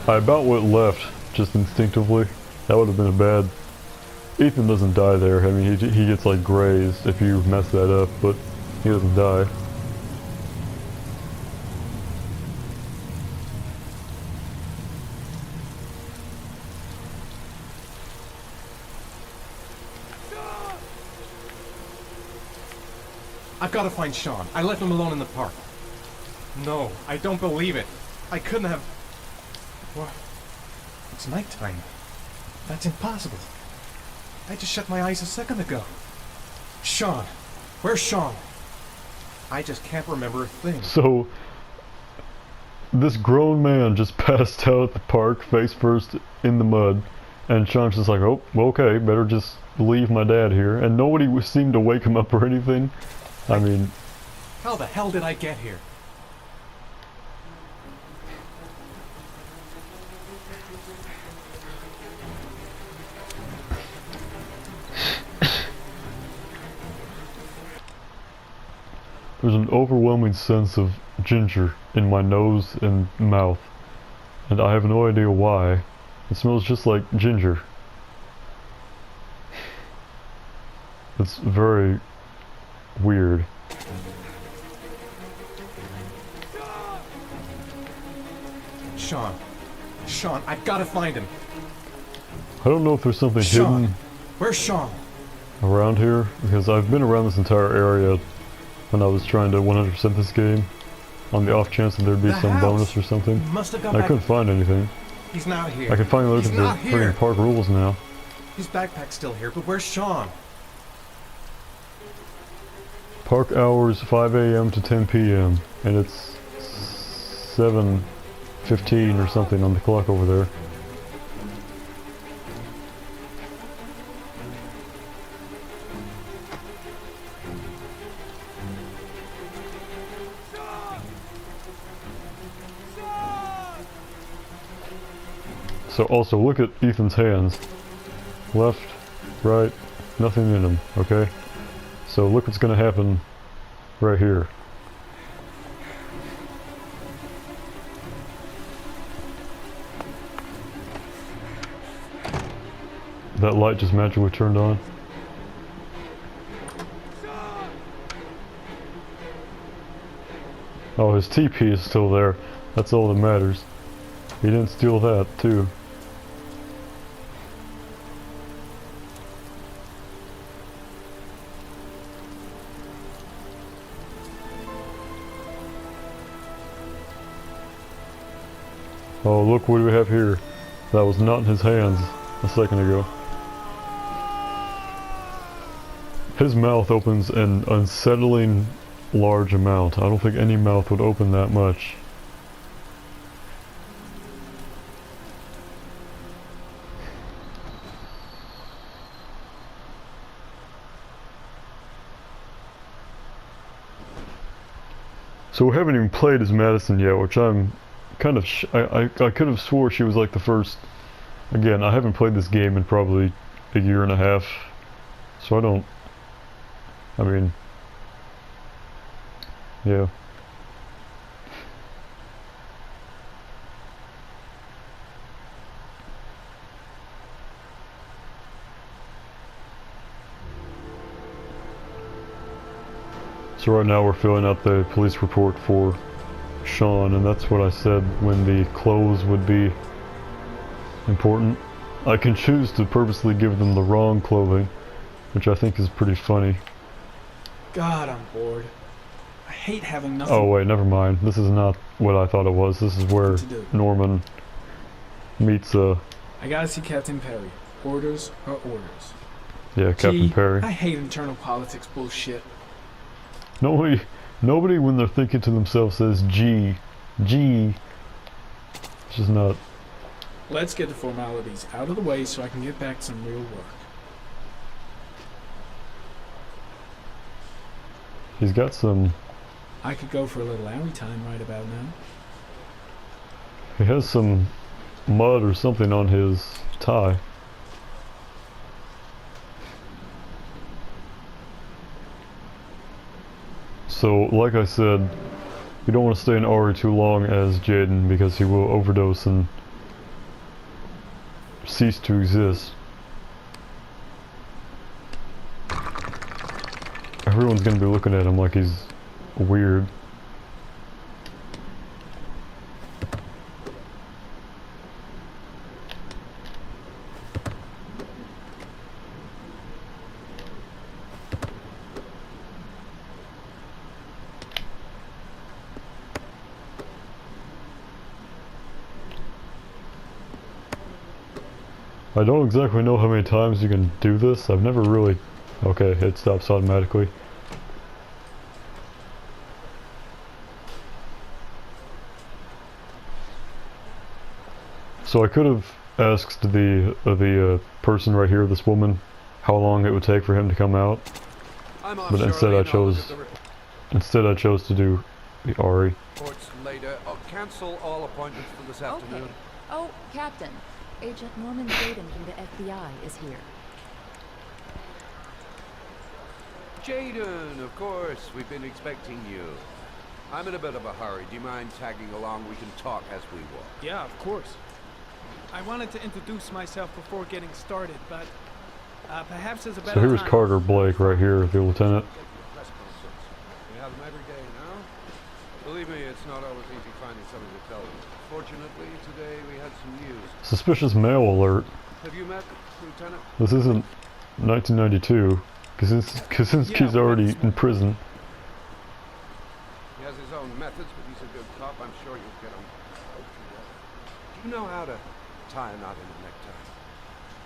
I about went left, just instinctively. That would have been a bad... Ethan doesn't die there. I mean, he gets like grazed if you mess that up, but he doesn't die. I've got to find Sean. I left him alone in the park. No, I don't believe it. I couldn't have... What? It's nighttime. That's impossible. I just shut my eyes a second ago. Sean. Where's Sean? I just can't remember a thing. So, this grown man just passed out at the park, face first in the mud, and Sean's just like, oh, well, okay, better just leave my dad here. And nobody seemed to wake him up or anything. I mean... How the hell did I get here? There's an overwhelming sense of ginger in my nose and mouth, and I have no idea why. It smells just like ginger. It's very weird. Sean. Sean, I've got to find him. I don't know if there's something Sean. hidden Where's Sean? around here, because I've been around this entire area when I was trying to 100% this game, on the off chance that there'd be The some house. bonus or something. Must have gone And I back. couldn't find anything. He's not here. I can finally look He's at the not here. freaking park rules now. His backpack's still here, but where's Sean? Park hours 5 a.m. to 10 p.m. and it's 7:15 or something on the clock over there. So also look at Ethan's hands. Left, right, nothing in them, okay? So look what's gonna happen right here. That light just magically turned on. Oh, his TP is still there. That's all that matters. He didn't steal that, too. Oh, look what we have here. That was not in his hands a second ago. His mouth opens an unsettling large amount. I don't think any mouth would open that much. So we haven't even played as Madison yet, which I'm kind of I could have swore she was like the first. Again, I haven't played this game in probably a year and a half, so I mean, yeah. So right now we're filling out the police report for Sean, and that's what I said when the clothes would be important. I can choose to purposely give them the wrong clothing, which I think is pretty funny. God, I'm bored. I hate having nothing. Oh wait, never mind. This is not what I thought it was. This is where Norman meets I gotta see Captain Perry. Orders are orders. yeah, Captain Perry. I hate internal politics bullshit. Nobody when they're thinking to themselves says G. It's just not. Let's get the formalities out of the way so I can get back to some real work. He's got some. I could go for a little alley time right about now. He has some mud or something on his tie. So, like I said, you don't want to stay in Ari too long as Jaden because he will overdose and cease to exist. Everyone's gonna be looking at him like he's weird. I don't exactly know how many times you can do this. I've never really... Okay, it stops automatically. So I could have asked the person right here, this woman, how long it would take for him to come out, but instead I chose to do the Ari. Reports later. Cancel all appointments for this afternoon. Okay. Oh, Captain. Agent Norman Jaden from the FBI is here. Jaden, of course. We've been expecting you. I'm in a bit of a hurry. Do you mind tagging along? We can talk as we walk. Yeah, of course. I wanted to introduce myself before getting started, but perhaps there's a better So here's time. Carter Blake right here, the lieutenant. We have them every day now. Believe me, it's not always easy finding something to tell you. Fortunately, today we had some news. Suspicious mail alert. Have you met Lieutenant? This isn't 1992, Kaczynski's already in prison. He has his own methods, but he's a good cop. I'm sure you'll get him. Do you know how to tie a knot in a necktie?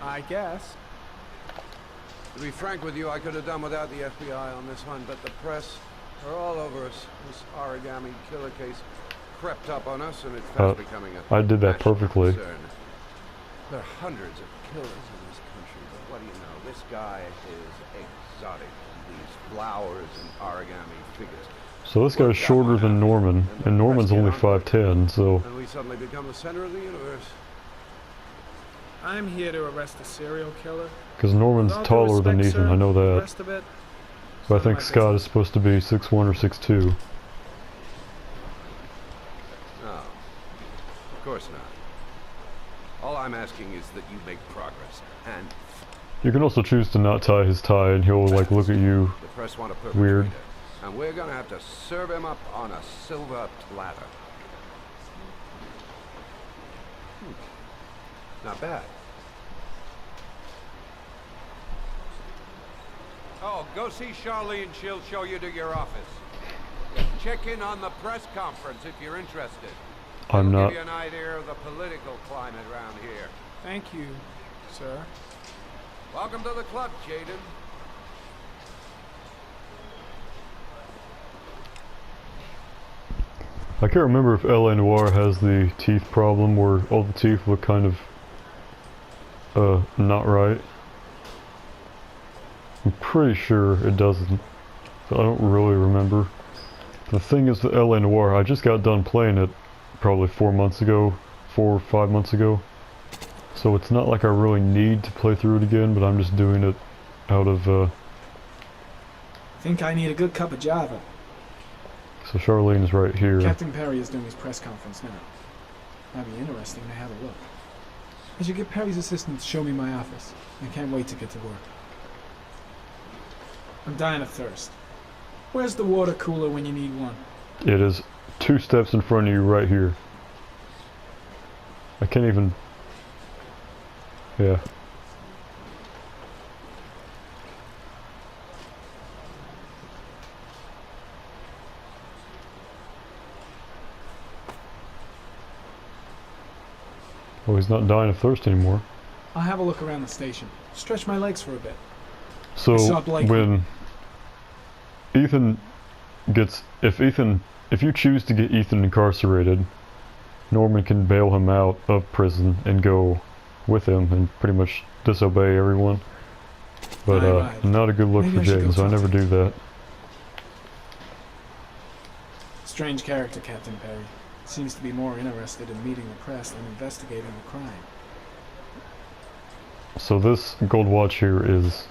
I guess. To be frank with you, I could have done without the FBI on this one, but the press are all over us. This origami killer case crept up on us, and it's fast becoming a I did that national perfectly. concern. There are hundreds of killers in this country, but what do you know? This guy is exotic. These flowers and origami figures. So this guy's shorter than Norman, and Norman's only 5'10", so... And we suddenly become the center of the universe. I'm here to arrest a serial killer. Because Norman's With all due taller than respect, Ethan, sir, I know the that. rest of it, But I none think of my Scott is business. supposed to be 6'1" or 6'2". No, of course not. All I'm asking is that you make progress, and You can also choose to not tie his tie, and he'll like look at you. the press want a Weird. perpetrator, and we're gonna have to serve him up on a silver platter. Not bad. Oh, go see Charlene. She'll show you to your office. Check in on the press conference if you're interested. I'm It'll not. give you an idea of the political climate around here. Thank you, sir. Welcome to the club, Jaden. I can't remember if L.A. Noire has the teeth problem where all the teeth look kind of not right. I'm pretty sure it doesn't, but I don't really remember. The thing is with L.A. Noire, I just got done playing it probably 4 or 5 months ago. So it's not like I really need to play through it again, but I'm just doing it out of, Think I need a good cup of Java. so Charlene's right here. Captain Perry is doing his press conference now. That'd be interesting to have a look. I should get Perry's assistant to show me my office. I can't wait to get to work. I'm dying of thirst. Where's the water cooler when you need one? It is 2 steps in front of you right here. I can't even... Yeah. Oh, he's not dying of thirst anymore. I'll have a look around the station. Stretch my legs for a bit. So saw Blake. when Ethan gets, if you choose to get Ethan incarcerated, Norman can bail him out of prison and go with him and pretty much disobey everyone. But Right. not a good look Maybe for I should go Jaden, so I talk never to do that. Strange character, Captain Perry. Seems to be more interested in meeting the press than investigating the crime. So this gold watch here is,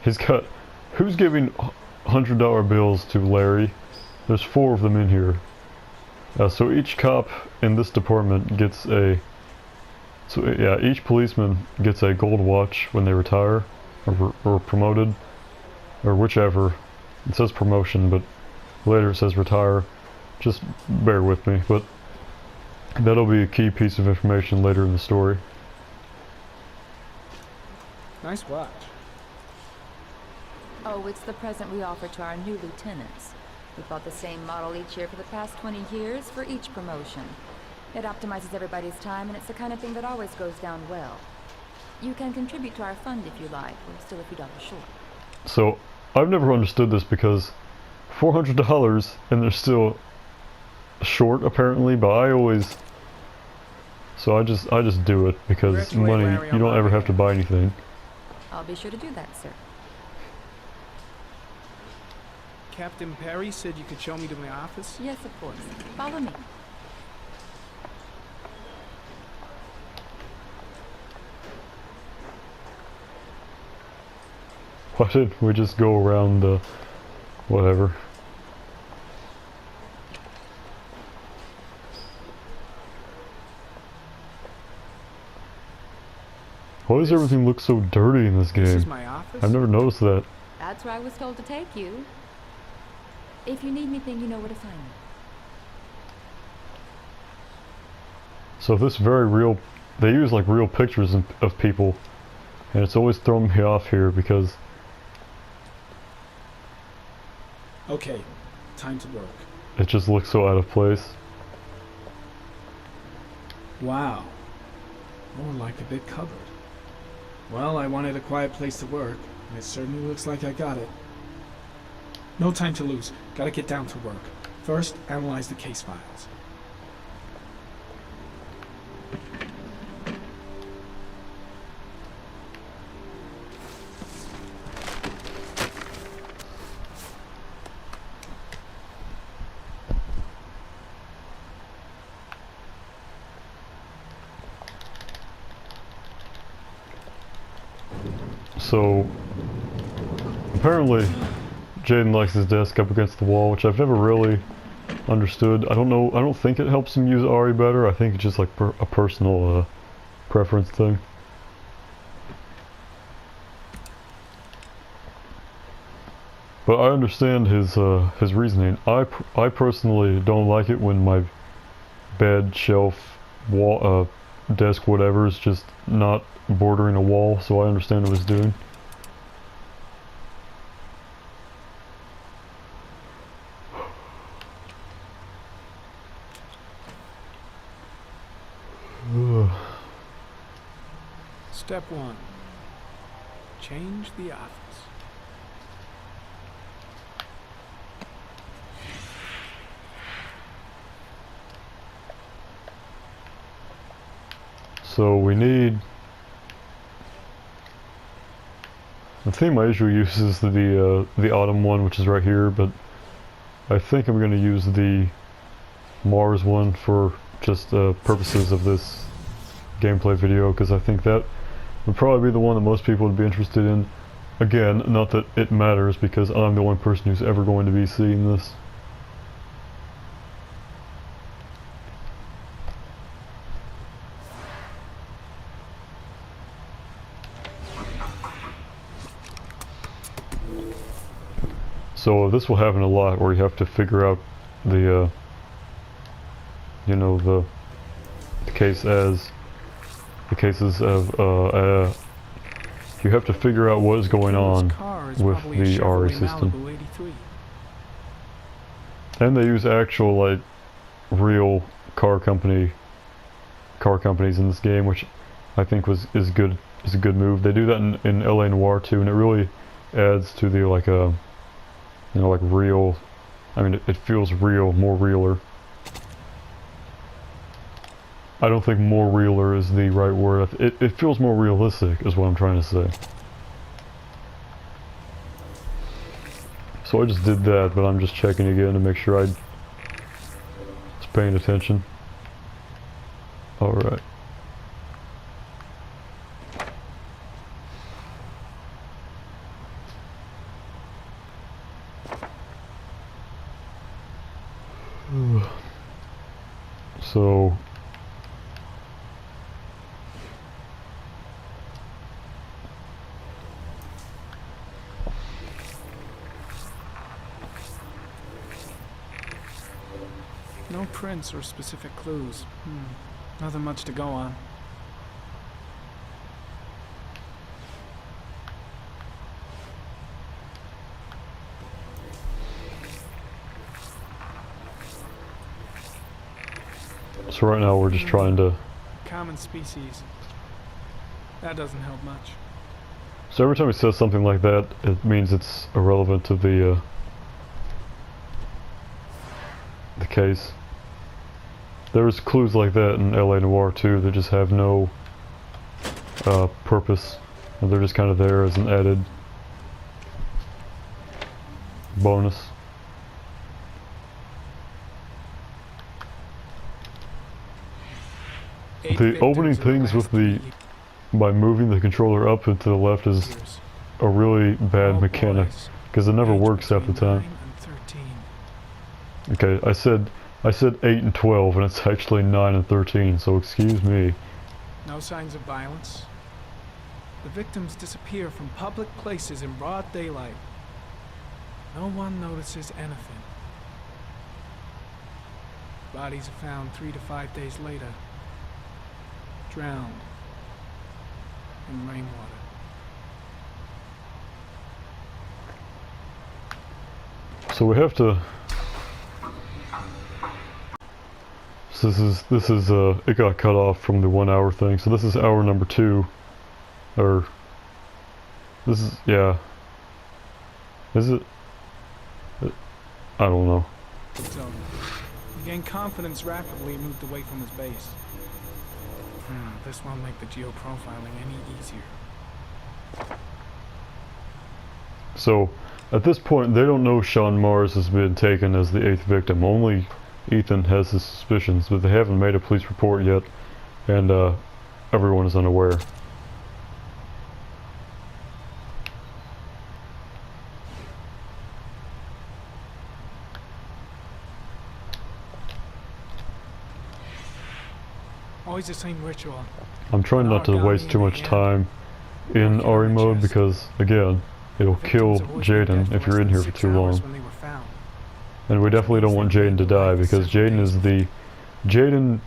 he's got, who's giving $100 bills to Larry? There's 4 of them in here. So each cop in this department gets a, so yeah, each policeman gets a gold watch when they retire or promoted, or whichever. It says promotion, but later it says retire. Just bear with me, but that'll be a key piece of information later in the story. Nice watch. Oh, it's the present we offer to our new lieutenants. We bought the same model each year for the past 20 years for each promotion. It optimizes everybody's time, and it's the kind of thing that always goes down well. You can contribute to our fund if you like. We're still a few dollars short. So I've never understood this because $400 and they're still short apparently, but I always, so I just do it because Congratulate money, Larry you on don't my ever have to behalf. buy anything. I'll be sure to do that, sir. Captain Perry said you could show me to my office? Yes, of course. Follow me. Why didn't we just go around the whatever? Why does everything look so dirty in this This is game? my office? I've never noticed that. That's where I was told to take you. If you need anything, you know where to find me. So this very real, they use like real pictures of people, and it's always thrown me off here because Okay, time to work. it just looks so out of place. Wow. More like a big cupboard. Well, I wanted a quiet place to work, and it certainly looks like I got it. No time to lose. Gotta get down to work. First, analyze the case files. So, apparently, Jaden likes his desk up against the wall, which I've never really understood. I don't know, I don't think it helps him use Ari better. I think it's just like a personal preference thing. But I understand his reasoning. I personally don't like it when my bed, shelf, wall, desk, whatever is just not bordering a wall, so I understand what he's doing. Step 1. Change the office. So we need... I think my usual use is the autumn one, which is right here, but I think I'm going to use the Mars one for just purposes of this gameplay video, because I think that would probably be the one that most people would be interested in. Again, not that it matters, because I'm the only person who's ever going to be seeing this. So this will happen a lot, where you have to figure out the, you know, the cases of, you have to figure out what is going on with the RA system. And they use actual, like, real car companies in this game, which I think is a good move. They do that in LA Noire too, and it really adds to the, like, you know, like real, I mean, it feels real, more realer. I don't think more realer is the right word. It feels more realistic, is what I'm trying to say. So I just did that, but I'm just checking again to make sure I was paying attention. Alright. So No prints or specific clues. Nothing much to go on. So right now we're just trying to... Common species. That doesn't help much. So every time he says something like that, it means it's irrelevant to the case. There's clues like that in LA Noire too that just have no purpose. And they're just kind of there as an added bonus. The opening things with by moving the controller up and to the left is a really bad mechanic, because it never works half the time. Okay, I said 8 and 12, and it's actually 9 and 13, so excuse me. No signs of violence. The victims disappear from public places in broad daylight. No one notices anything. Bodies are found 3 to 5 days later. Drowned in rainwater. So we have to... So this is it got cut off from the 1 hour thing, so this is hour number 2, or This is, yeah. Is it? I don't know. So, he gained confidence rapidly and moved away from his base. This won't make the geoprofiling any easier. So, at this point, they don't know Sean Mars has been taken as the 8th victim. Only Ethan has his suspicions, but they haven't made a police report yet, and everyone is unaware. Always the same ritual. I'm trying not to waste too much time in RE mode because, again, it'll kill Jaden if you're in here for too long. And we definitely don't want Jaden to die because Jaden is the... Jaden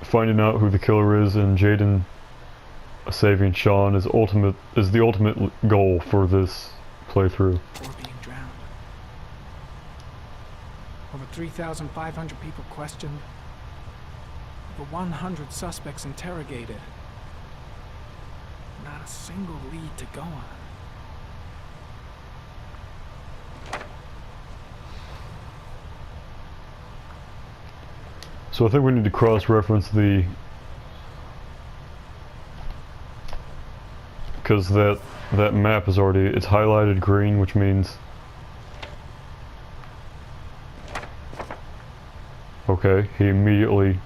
finding out who the killer is and Jaden saving Sean is the ultimate goal for this playthrough. Or being drowned. Over 3,500 people questioned. Over 100 suspects interrogated. Not a single lead to go on. So I think we need to cross-reference the... because that map is already... it's highlighted green, which means... Okay, he immediately...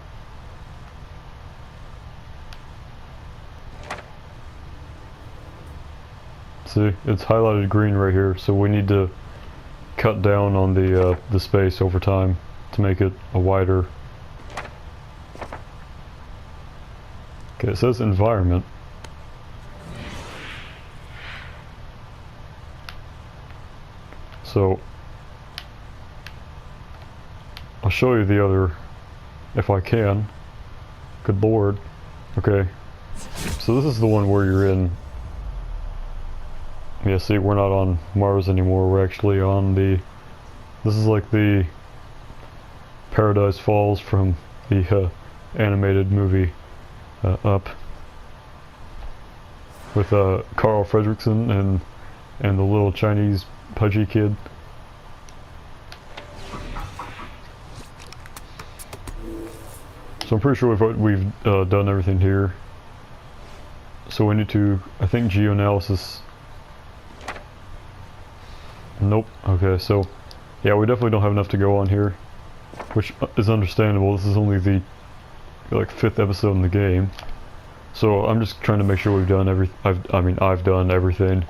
See, it's highlighted green right here, so we need to cut down on the space over time to make it a wider. Okay, it says environment. So I'll show you the other if I can. Good lord. Okay. So this is the one where you're in. Yeah, see, we're not on Mars anymore, we're actually on the... This is like the Paradise Falls from the animated movie Up. With Carl Fredricksen and the little Chinese pudgy kid. So I'm pretty sure we've done everything here. So we need to, I think, geoanalysis. Nope. Okay, so yeah, we definitely don't have enough to go on here, which is understandable. This is only the like 5th episode in the game, so I'm just trying to make sure we've done I've done everything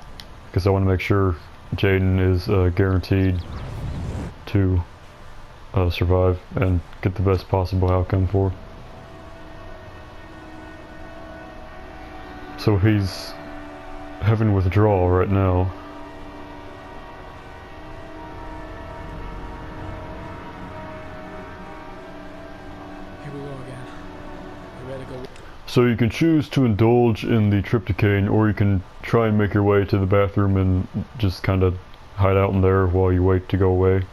because I want to make sure Jaden is guaranteed to survive and get the best possible outcome for. So he's having withdrawal right now. So you can choose to indulge in the *𝘚𝘵𝘴, or you can try and make your way to the bathroom and just kind of hide out in there while you wait to go away.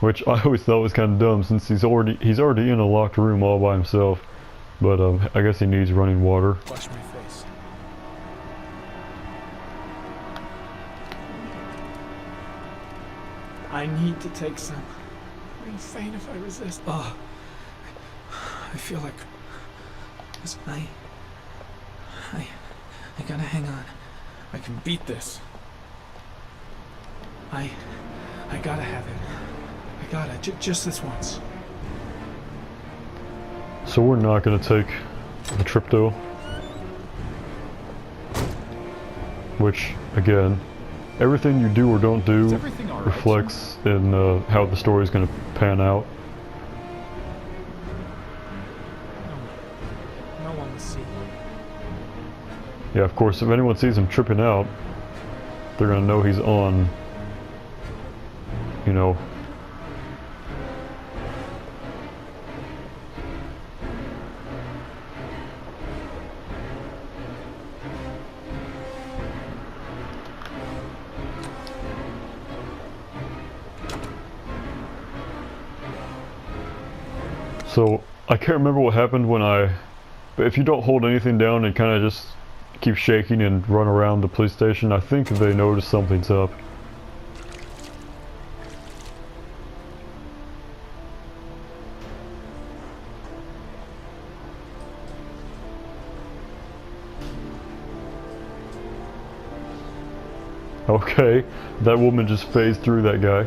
Which I always thought was kind of dumb since he's already in a locked room all by himself. But I guess he needs running water. Wash my face. I need to take some. I'm insane if I resist. Oh, I feel like... I gotta hang on. I can beat this. I gotta have it. I gotta, just this once. So we're not gonna take the 𝘚𝘵𝘴. Which, again, everything you do or don't do reflects in how the story is gonna pan out. Yeah, of course, if anyone sees him tripping out, they're gonna know he's on, you know. So, I can't remember what happened when but if you don't hold anything down and kind of just keep shaking and run around the police station, I think they notice something's up. Okay, that woman just phased through that guy.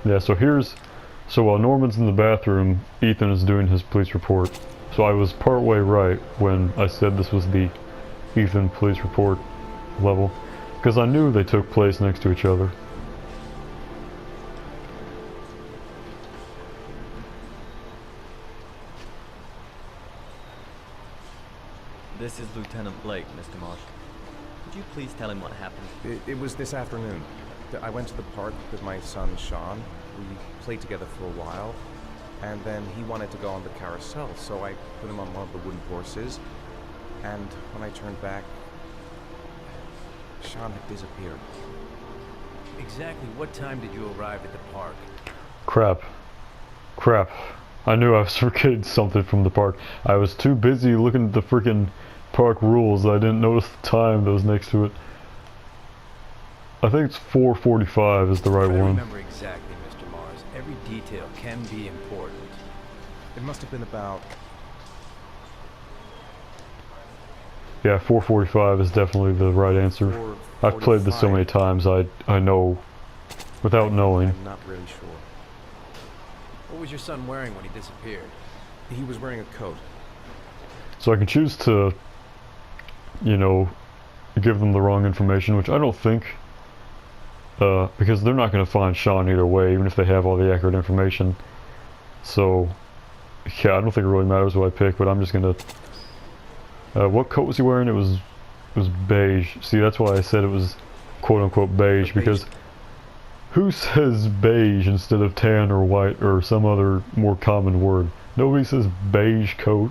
Yeah, so while Norman's in the bathroom, Ethan is doing his police report. So I was partway right when I said this was the Ethan police report level, because I knew they took place next to each other. This is Lieutenant Blake, Mr. Marsh. Could you please tell him what happened? It was this afternoon. I went to the park with my son, Sean. We played together for a while, and then he wanted to go on the carousel, so I put him on one of the wooden horses, and when I turned back, Sean had disappeared. Exactly what time did you arrive at the park? Crap. I knew I was forgetting something from the park. I was too busy looking at the freaking park rules. I didn't notice the time that was next to it. I think it's 4:45 is the right one. Remember exactly, Mr. Mars. Every detail can be important. It must have been about... Yeah, 4:45 is definitely the right answer. I've played this so many times, I know without knowing. I'm not really sure. What was your son wearing when he disappeared? He was wearing a coat. So I can choose to, you know, give them the wrong information, which I don't think, because they're not going to find Sean either way, even if they have all the accurate information. So, yeah, I don't think it really matters what I pick, but I'm just going to... what coat was he wearing? It was beige. See, that's why I said it was quote-unquote beige, because who says beige instead of tan or white or some other more common word? Nobody says beige coat.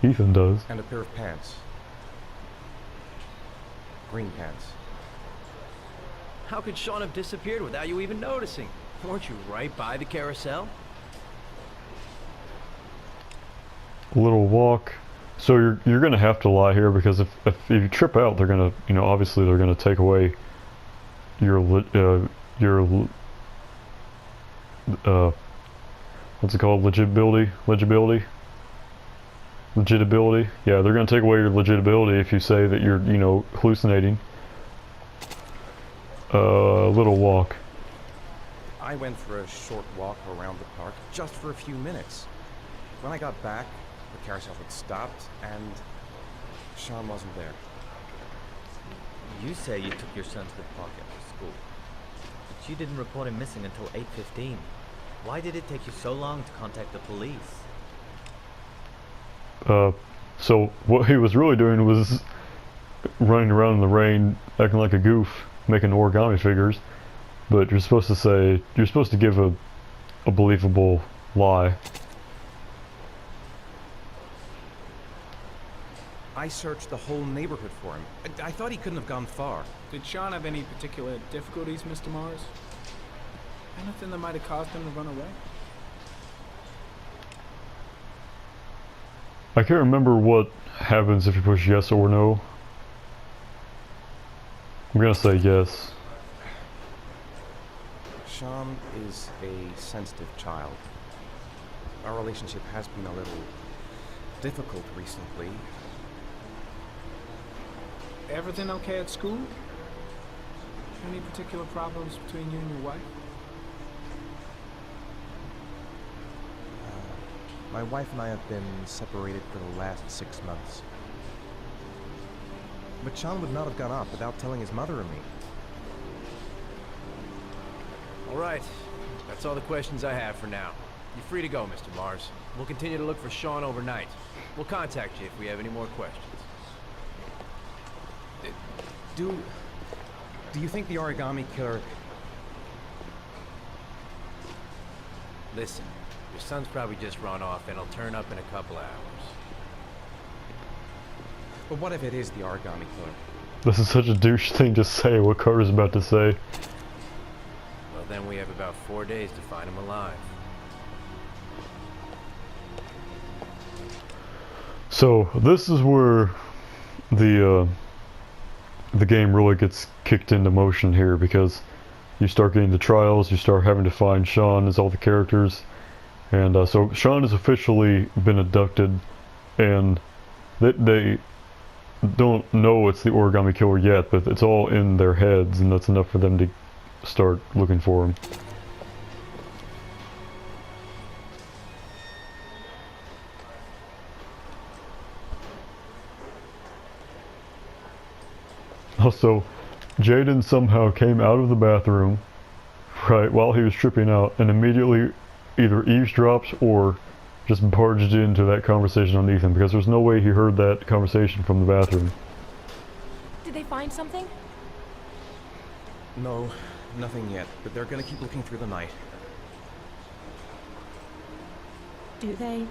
Ethan does. And a pair of pants. Green pants. How could Sean have disappeared without you even noticing? Weren't you right by the carousel? A little walk. So you're gonna have to lie here, because if you trip out, they're gonna, you know, obviously they're gonna take away your what's it called? Legitibility. Yeah, they're gonna take away your legitibility if you say that you're, you know, hallucinating. Little walk. I went for a short walk around the park, just for a few minutes. When I got back, the carousel had stopped, and Sean wasn't there. You say you took your son to the park after school, but you didn't report him missing until 8:15. Why did it take you so long to contact the police? So what he was really doing was running around in the rain, acting like a goof, making origami figures. But you're supposed to give a believable lie. I searched the whole neighborhood for him. I thought he couldn't have gone far. Did Sean have any particular difficulties, Mr. Mars? Anything that might have caused him to run away? I can't remember what happens if you push yes or no. I'm gonna say yes. Sean is a sensitive child. Our relationship has been a little difficult recently. Everything okay at school? Any particular problems between you and your wife? My wife and I have been separated for the last 6 months. But Sean would not have gone off without telling his mother and me. All right. That's all the questions I have for now. You're free to go, Mr. Mars. We'll continue to look for Sean overnight. We'll contact you if we have any more questions. Do you think the origami killer... Listen, your son's probably just run off and he'll turn up in a couple hours. But what if it is the origami killer? This is such a douche thing to say, what Carter's about to say. Well, then we We have about 4 days to find him alive. So this is where the game really gets kicked into motion here, because you start getting the trials, you start having to find Sean as all the characters, and so Sean has officially been abducted, and they don't know it's the origami killer yet, but it's all in their heads, and that's enough for them to start looking for him. Also, Jaden somehow came out of the bathroom, right, while he was tripping out, and immediately either eavesdropped or just barged into that conversation on Ethan, because there's no way he heard that conversation from the bathroom. Did they find something? No, nothing yet, but they're gonna keep looking through the night. Do they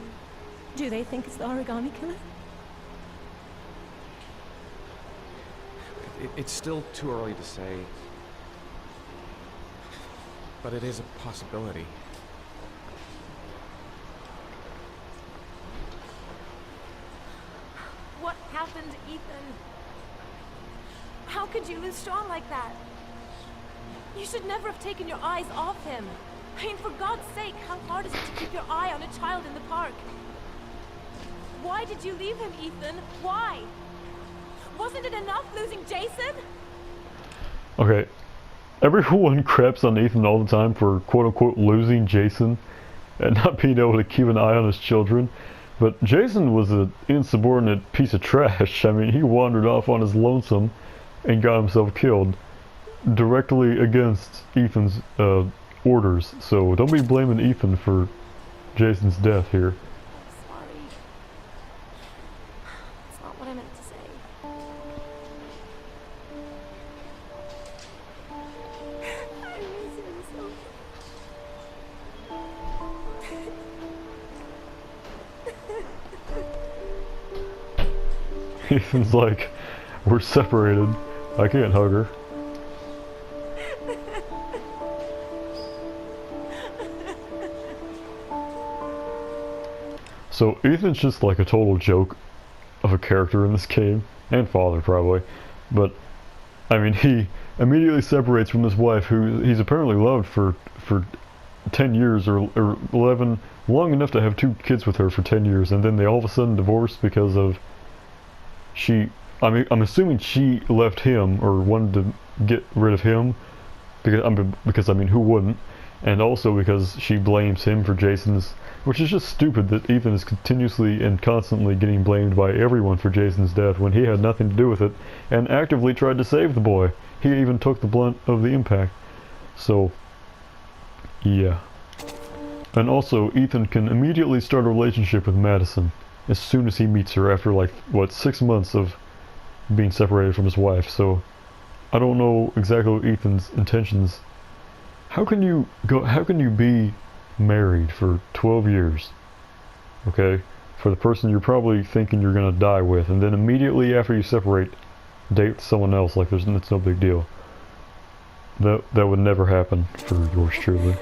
think it's the origami killer? It's still too early to say, but it is a possibility. What happened, Ethan? How could you lose Sean like that? You should never have taken your eyes off him. I mean, for God's sake, how hard is it to keep your eye on a child in the park? Why did you leave him, Ethan? Why? Wasn't it enough losing Jason? Okay, everyone craps on Ethan all the time for quote-unquote losing Jason and not being able to keep an eye on his children, but Jason was an insubordinate piece of trash. I mean, he wandered off on his lonesome and got himself killed directly against Ethan's orders, so don't be blaming Ethan for Jason's death here. Sorry. That's not what I meant to say. I miss him so much. Ethan's like, we're separated. I can't hug her. So Ethan's just like a total joke of a character in this game, and father probably, but I mean, he immediately separates from his wife, who he's apparently loved for 10 years or 11, long enough to have 2 kids with her for 10 years, and then they all of a sudden divorce because of I'm assuming she left him or wanted to get rid of him, because I mean, who wouldn't? And also because she blames him for Jason's, which is just stupid that Ethan is continuously and constantly getting blamed by everyone for Jason's death when he had nothing to do with it and actively tried to save the boy. He even took the blunt of the impact. So, yeah. And also, Ethan can immediately start a relationship with Madison as soon as he meets her after, like, what, 6 months of being separated from his wife. So, I don't know exactly what Ethan's intentions. How can you be married for 12 years, okay, for the person you're probably thinking you're gonna die with, and then immediately after you separate, date someone else like it's no big deal? That would never happen for yours truly.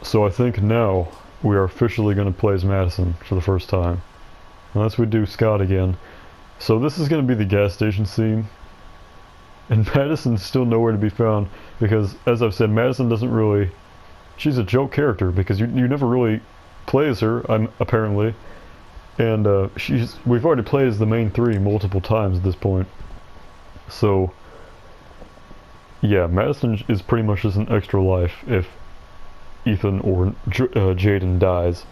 So I think now we are officially going to play as Madison for the first time, unless we do Scott again. So this is going to be the gas station scene, and Madison's still nowhere to be found, because as I've said, Madison doesn't really, she's a joke character because you never really play as her, apparently, and we've already played as the main 3 multiple times at this point. So yeah, Madison is pretty much just an extra life if Ethan or Jaden dies.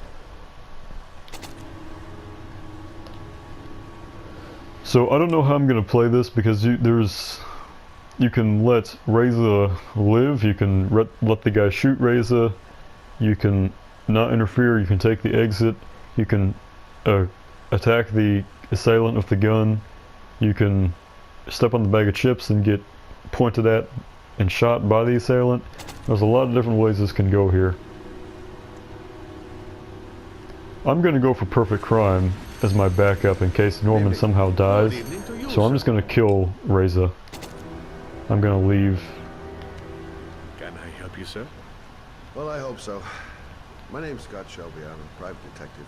So I don't know how I'm gonna play this, because you can let Reza live, you can let the guy shoot Reza, you can not interfere, you can take the exit, you can attack the assailant with the gun, you can step on the bag of chips and get pointed at and shot by the assailant. There's a lot of different ways this can go here. I'm gonna go for perfect crime, as my backup in case Norman somehow dies. So I'm just gonna kill Reza. I'm gonna leave. Can I help you, sir? Well, I hope so. My name's 𝘚𝘵𝘳𝘴. I'm a private detective.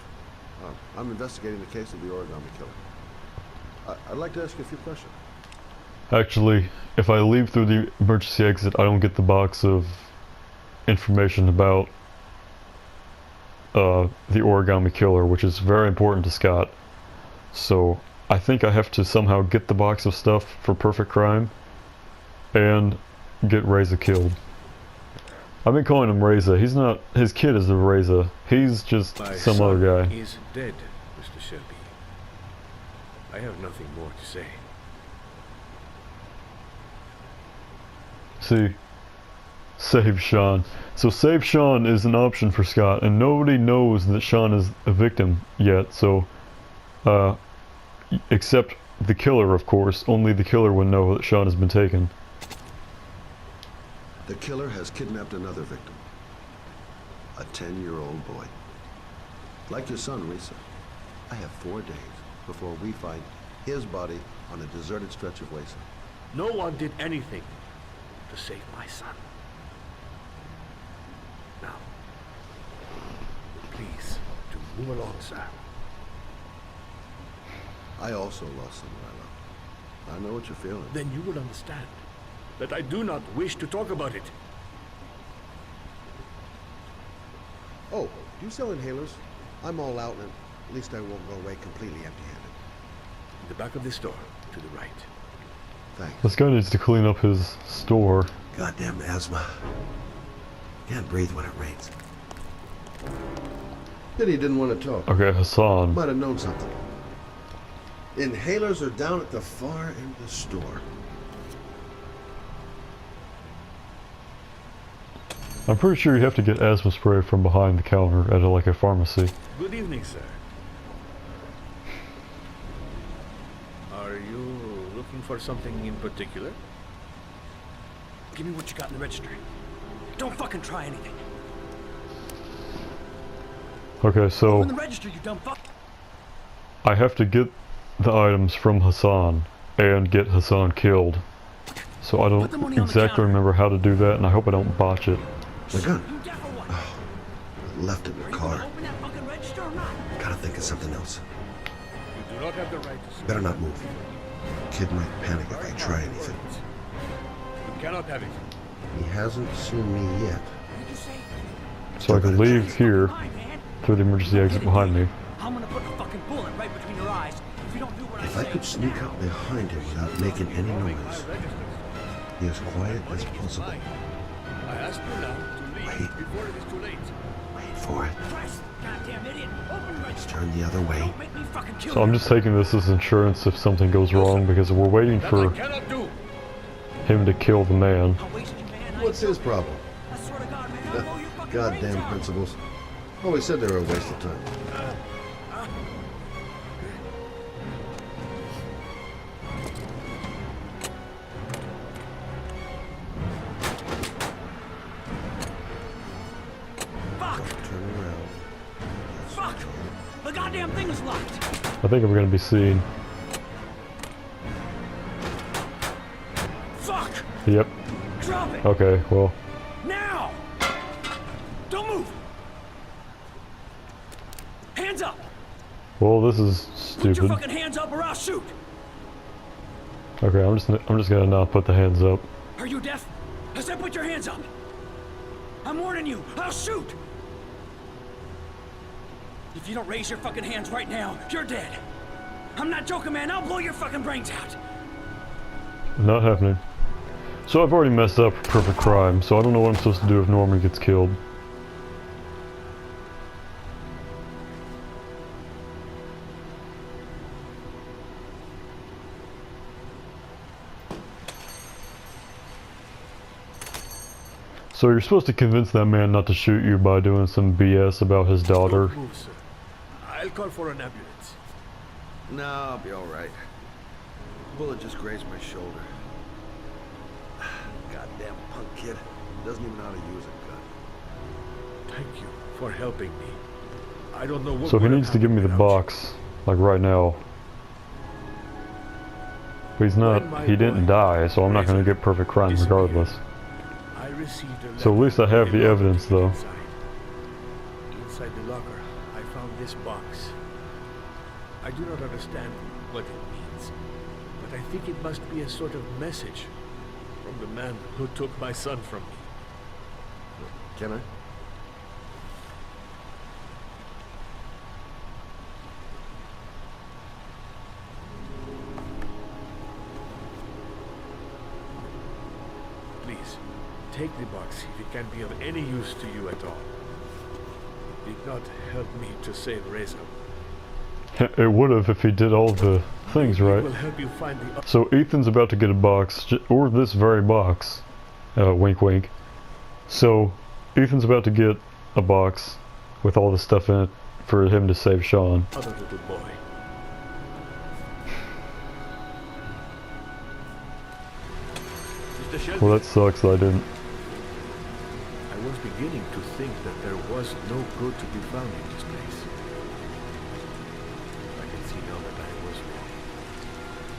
I'm investigating the case of the origami killer. I'd like to ask you a few questions. Actually, if I leave through the emergency exit, I don't get the box of information about the origami killer, which is very important to Scott. So I think I have to somehow get the box of stuff for Perfect Crime and get Reza killed. I've been calling him Reza. He's not, his kid is the Reza. He's just some other guy. He is dead, Mr. Shelby. I have nothing more to say. See, save Sean. So save Sean is an option for Scott, and nobody knows that Sean is a victim yet, so, except the killer, of course. Only the killer would know that Sean has been taken. The killer has kidnapped another victim. A 10-year-old boy. Like your son, Risa. I have 4 days before we find his body on a deserted stretch of wasteland. No one did anything to save my son. Now, please, to move along, sir. I also lost someone I loved. I know what you're feeling. Then you will understand that I do not wish to talk about it. Oh, do you sell inhalers? I'm all out, and at least I won't go away completely empty-handed. In the back of this store, to the right. Thanks. This guy needs to clean up his store. Goddamn asthma. Can't breathe when it rains. Then he didn't want to talk. Okay, Hassan. Might have known something. Inhalers are down at the far end of the store. I'm pretty sure you have to get asthma spray from behind the counter at like a pharmacy. Good evening, sir. Are you looking for something in particular? Give me what you got in the register. Don't fucking try anything. Okay, so In the register, you dumb fuck. I have to get the items from Hassan and get Hassan killed. So I don't exactly remember how to do that, and I hope I don't botch it. The gun. Oh, I left it in the car. Gotta think of something else. You do not have the right to... Better not move. Kid might panic if I try anything. You cannot have it. He hasn't seen me yet. So I can leave here through the emergency exit behind me. I'm gonna put a fucking bullet right between your eyes if you don't do what I If I say. could sneak up behind him without making any noise, be as quiet as possible. I ask you now to leave before it is too late. Wait for it. Christ, goddamn idiot. Open the register. Turn the other way. Don't make me fucking kill So I'm you. just taking this as insurance if something goes wrong, because we're waiting for him to kill the man. What's his problem? I swear to God, man, I'll blow your fucking brains Goddamn out. principles. Always said they were a waste of time. Turn around. Fuck! The goddamn thing is locked. I think I'm going to be seen. Fuck! Yep. Drop it! Okay, well. Now! Don't move! Hands up! Well, this is Put your stupid. fucking hands up or I'll shoot! Okay, I'm just gonna not put the hands up. Are you deaf? I said put your hands up! I'm warning you, I'll shoot! If you don't raise your fucking hands right now, you're dead. I'm not joking, man, I'll blow your fucking brains out! Not happening. So I've already messed up Perfect Crime, so I don't know what I'm supposed to do if Norman gets killed. So you're supposed to convince that man not to shoot you by doing some BS about his daughter. Don't move, sir. I'll call for an ambulance. No, I'll be alright. Bullet just grazed my shoulder. Goddamn punk kid. Doesn't even know how to use a gun. Thank you for helping me. I don't know what So he would have needs to give me the happened without box like right now. But he's not, he didn't die, so I'm not gonna get perfect crime regardless. I received a So at least I have the evidence though. Inside the locker, I found this box. I do not understand what it means, but I think it must be a sort of message from the man who took my son from me. Can I? Please, take the box if it can be of any use to you at all. It did not help me to save Reza. It would have if he did all the things right. It will help you find the... So Ethan's about to get a box, or this very box. Wink wink. So Ethan's about to get a box with all the stuff in it for him to save Sean. Other little boy. Mr. Shelby. Well, that sucks that I didn't. I was beginning to think that there was no good to be found in this place. I can see now that I was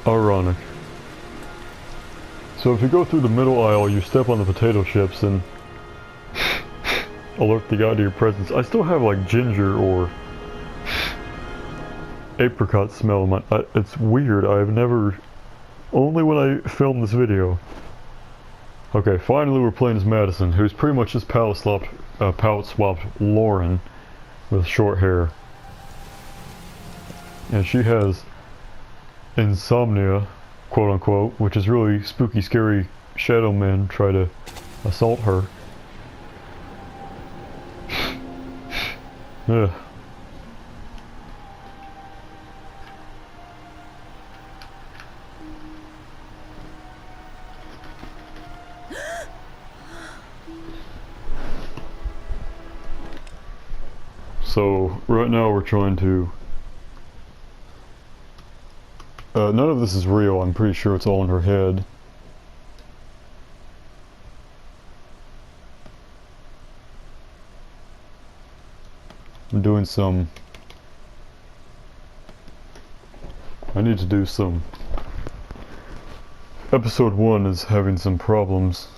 wrong. Ironic. So if you go through the middle aisle, you step on the potato chips and alert the guy to your presence. I still have like ginger or apricot smell in my... it's weird. I've never... Only when I filmed this video. Okay, finally we're playing as Madison, who's pretty much just palette swapped Lauren with short hair. And she has insomnia, quote unquote, which is really spooky, scary shadow men try to assault her. Ugh. So, right now we're trying to... none of this is real, I'm pretty sure it's all in her head. I'm doing some... I need to do some... Episode 1 is having some problems.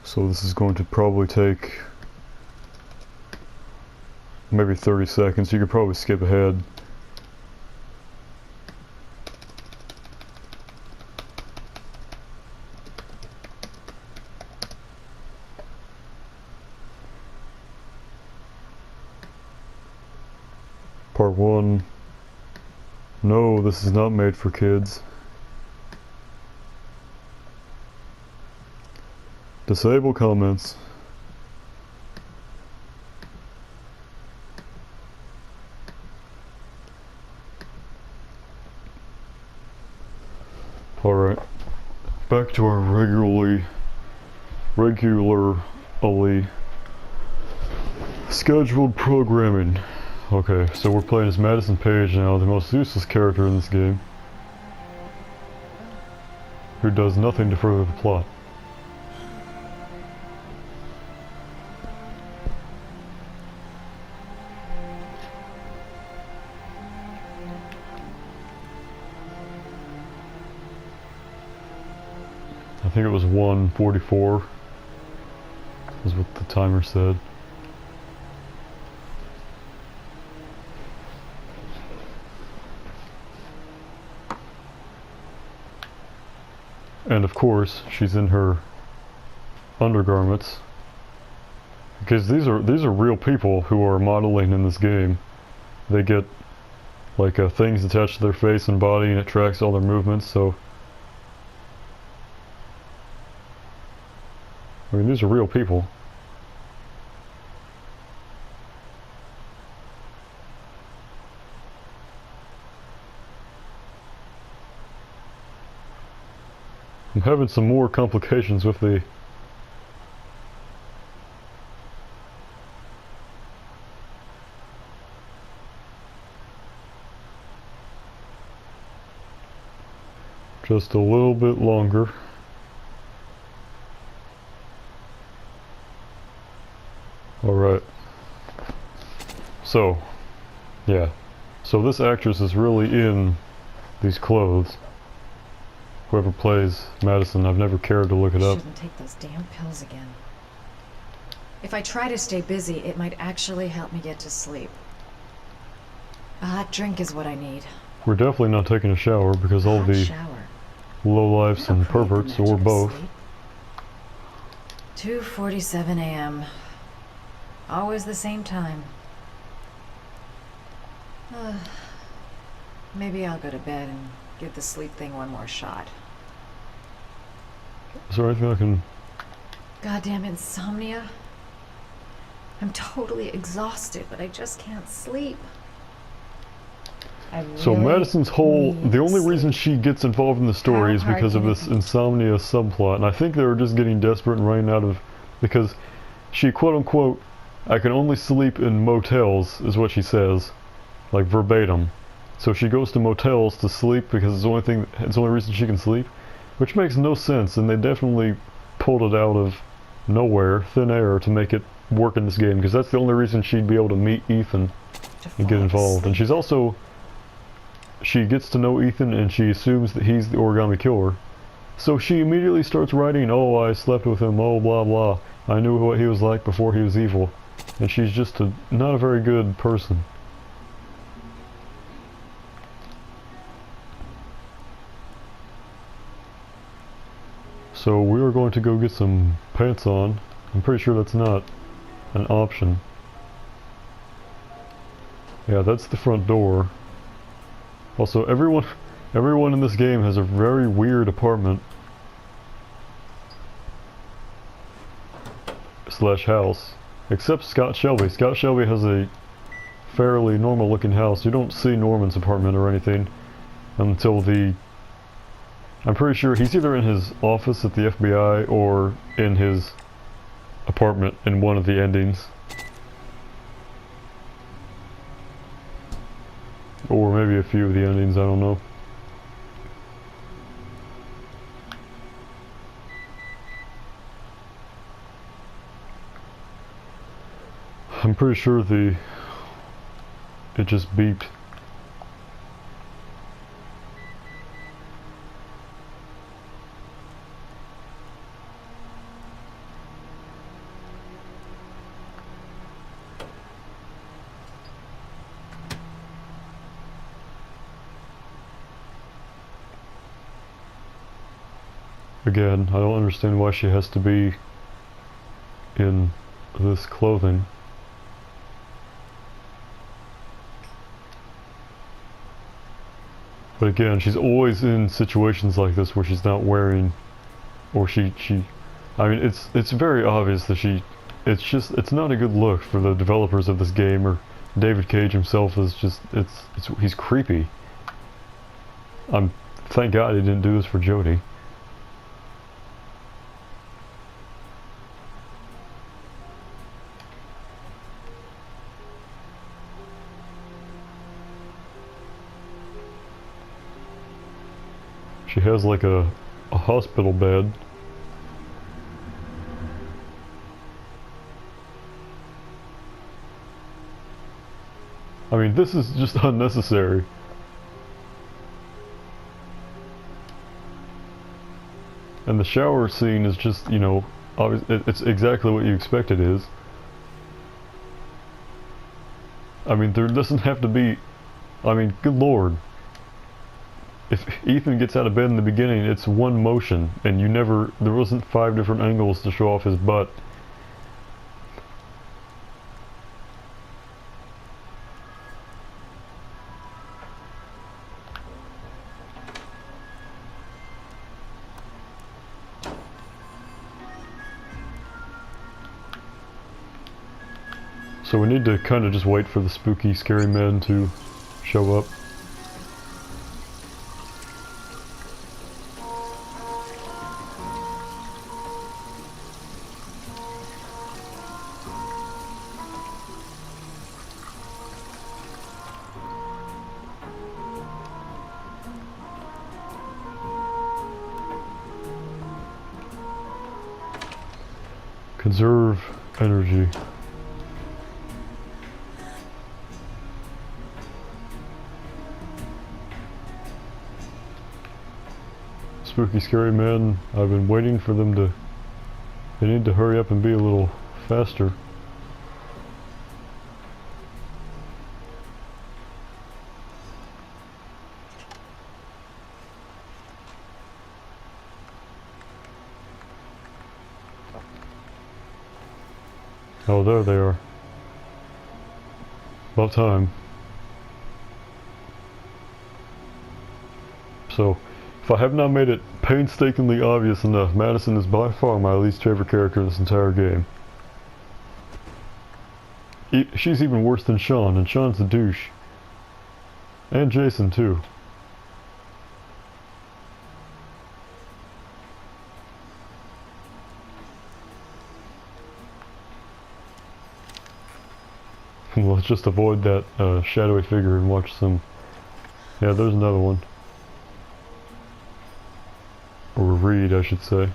So this is going to probably take maybe 30 seconds. You could probably skip ahead. Part 1. No, this is not made for kids. Disable comments. Alright. Back to our regularly scheduled programming. Okay, so we're playing as Madison Page now, the most useless character in this game, who does nothing to further the plot. I think it was 1:44 is what the timer said. And of course, she's in her undergarments, because these are real people who are modeling in this game. They get like things attached to their face and body, and it tracks all their movements. So I mean, these are real people. I'm having some more complications with the just a little bit longer. Alright. So, yeah. So this actress is really in these clothes. Whoever plays Madison, I've never cared to look it up. Shouldn't take those damn pills again. If I try to stay busy, it might actually help me get to sleep. A hot drink is what I need. We're definitely not taking a shower because all the lowlifes and perverts, or both. 2:47 a.m. Always the same time. Maybe I'll go to bed and give the sleep thing one more shot. Is there anything I can... Goddamn insomnia. I'm totally exhausted, but I just can't sleep. So Madison's whole... The only reason she gets involved in the story is because of this insomnia subplot. And I think they were just getting desperate and running out of... Because she quote-unquote... I can only sleep in motels, is what she says. Like verbatim. So she goes to motels to sleep because it's the only reason she can sleep. Which makes no sense, and they definitely pulled it out of nowhere, thin air, to make it work in this game. Because that's the only reason she'd be able to meet Ethan and get involved. And she's also... She gets to know Ethan and she assumes that he's the origami killer. So she immediately starts writing, oh, I slept with him, oh, blah, blah. I knew what he was like before he was evil. And she's just not a very good person. So we are going to go get some pants on. I'm pretty sure that's not an option. Yeah, that's the front door. Also, everyone in this game has a very weird apartment / house, except Scott Shelby. Scott Shelby has a fairly normal looking house. You don't see Norman's apartment or anything until I'm pretty sure he's either in his office at the FBI or in his apartment in one of the endings. Or maybe a few of the endings, I don't know. I'm pretty sure it just beeped. Again, I don't understand why she has to be in this clothing. But again, she's always in situations like this where she's not wearing, or I mean, it's very obvious that it's not a good look for the developers of this game, or David Cage himself is just, he's creepy. Thank God he didn't do this for Jodie. She has like a hospital bed. I mean, this is just unnecessary. And the shower scene is just, you know, it's exactly what you expect it is. I mean, there doesn't have to be, I mean, good lord. If Ethan gets out of bed in the beginning, it's one motion, and there wasn't 5 different angles to show off his butt. So we need to kind of just wait for the spooky, scary men to show up. Conserve energy. Spooky, scary men. I've been waiting for them to... They need to hurry up and be a little faster. Oh, there they are. About time. So, if I have not made it painstakingly obvious enough, Madison is by far my least favorite character in this entire game. She's even worse than Sean, and Sean's a douche. And Jason, too. Let's just avoid that shadowy figure and watch some... Yeah, there's another one. Or read, I should say.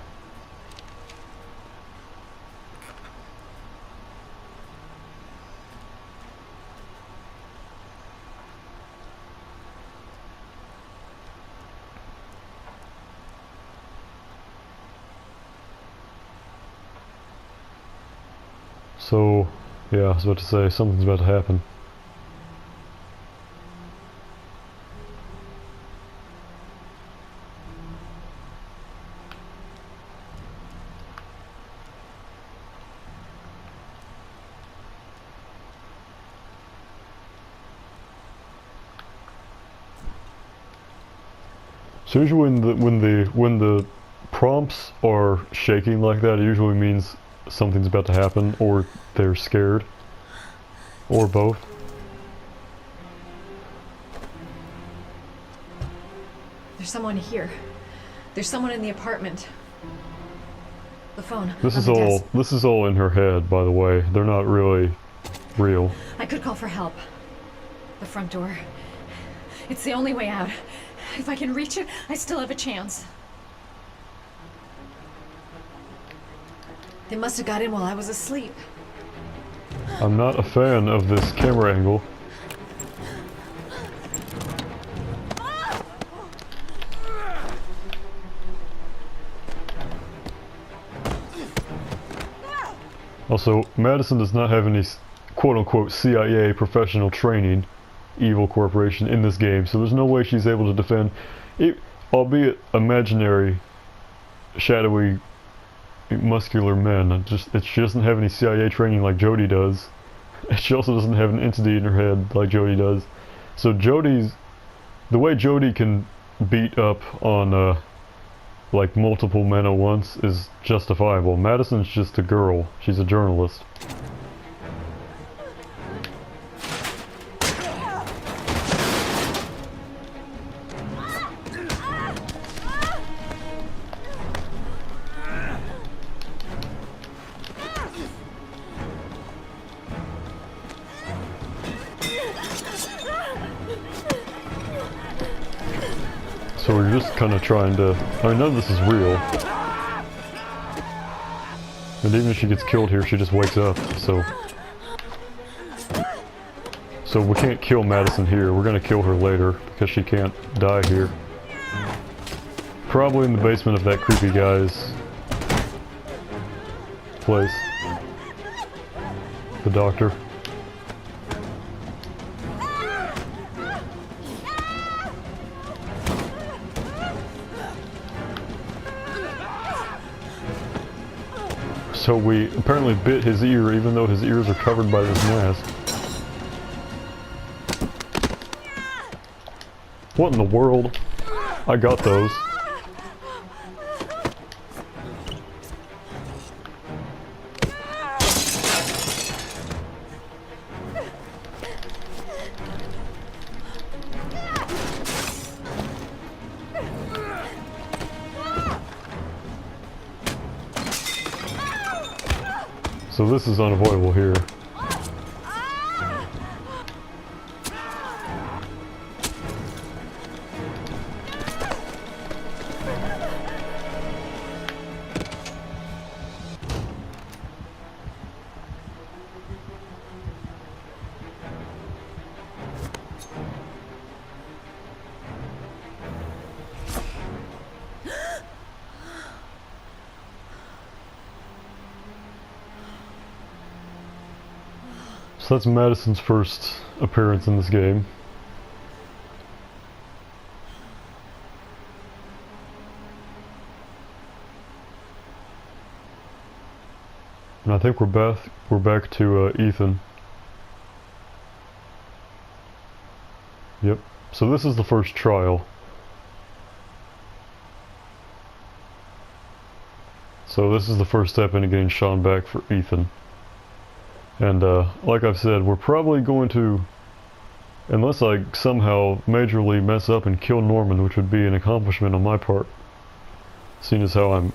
So, yeah, I was about to say, something's about to happen. So usually when the prompts are shaking like that, it usually means something's about to happen, or they're scared, or both. There's someone here. There's someone in the apartment. The phone. This is all in her head, by the way. They're not really real. I could call for help. The front door. It's the only way out. If I can reach it, I still have a chance. They must have got in while I was asleep. I'm not a fan of this camera angle. Also, Madison does not have any quote-unquote CIA professional training, evil corporation, in this game, so there's no way she's able to defend it, albeit imaginary, shadowy, muscular men. She doesn't have any CIA training like Jodie does. She also doesn't have an entity in her head like Jodie does. So the way Jodie can beat up on like multiple men at once is justifiable. Madison's just a girl. She's a journalist. So we're just kind of trying to... I mean, none of this is real. And even if she gets killed here, she just wakes up, so... So we can't kill Madison here. We're gonna kill her later, because she can't die here. Probably in the basement of that creepy guy's... place. The doctor. So we apparently bit his ear, even though his ears are covered by this mask. What in the world? I got those. So this is unavoidable here. So that's Madison's first appearance in this game. And I think we're back to Ethan. Yep. So this is the first trial. So this is the first step into getting Sean back for Ethan. And like I've said, we're probably going to, unless I somehow majorly mess up and kill Norman, which would be an accomplishment on my part, seeing as how I'm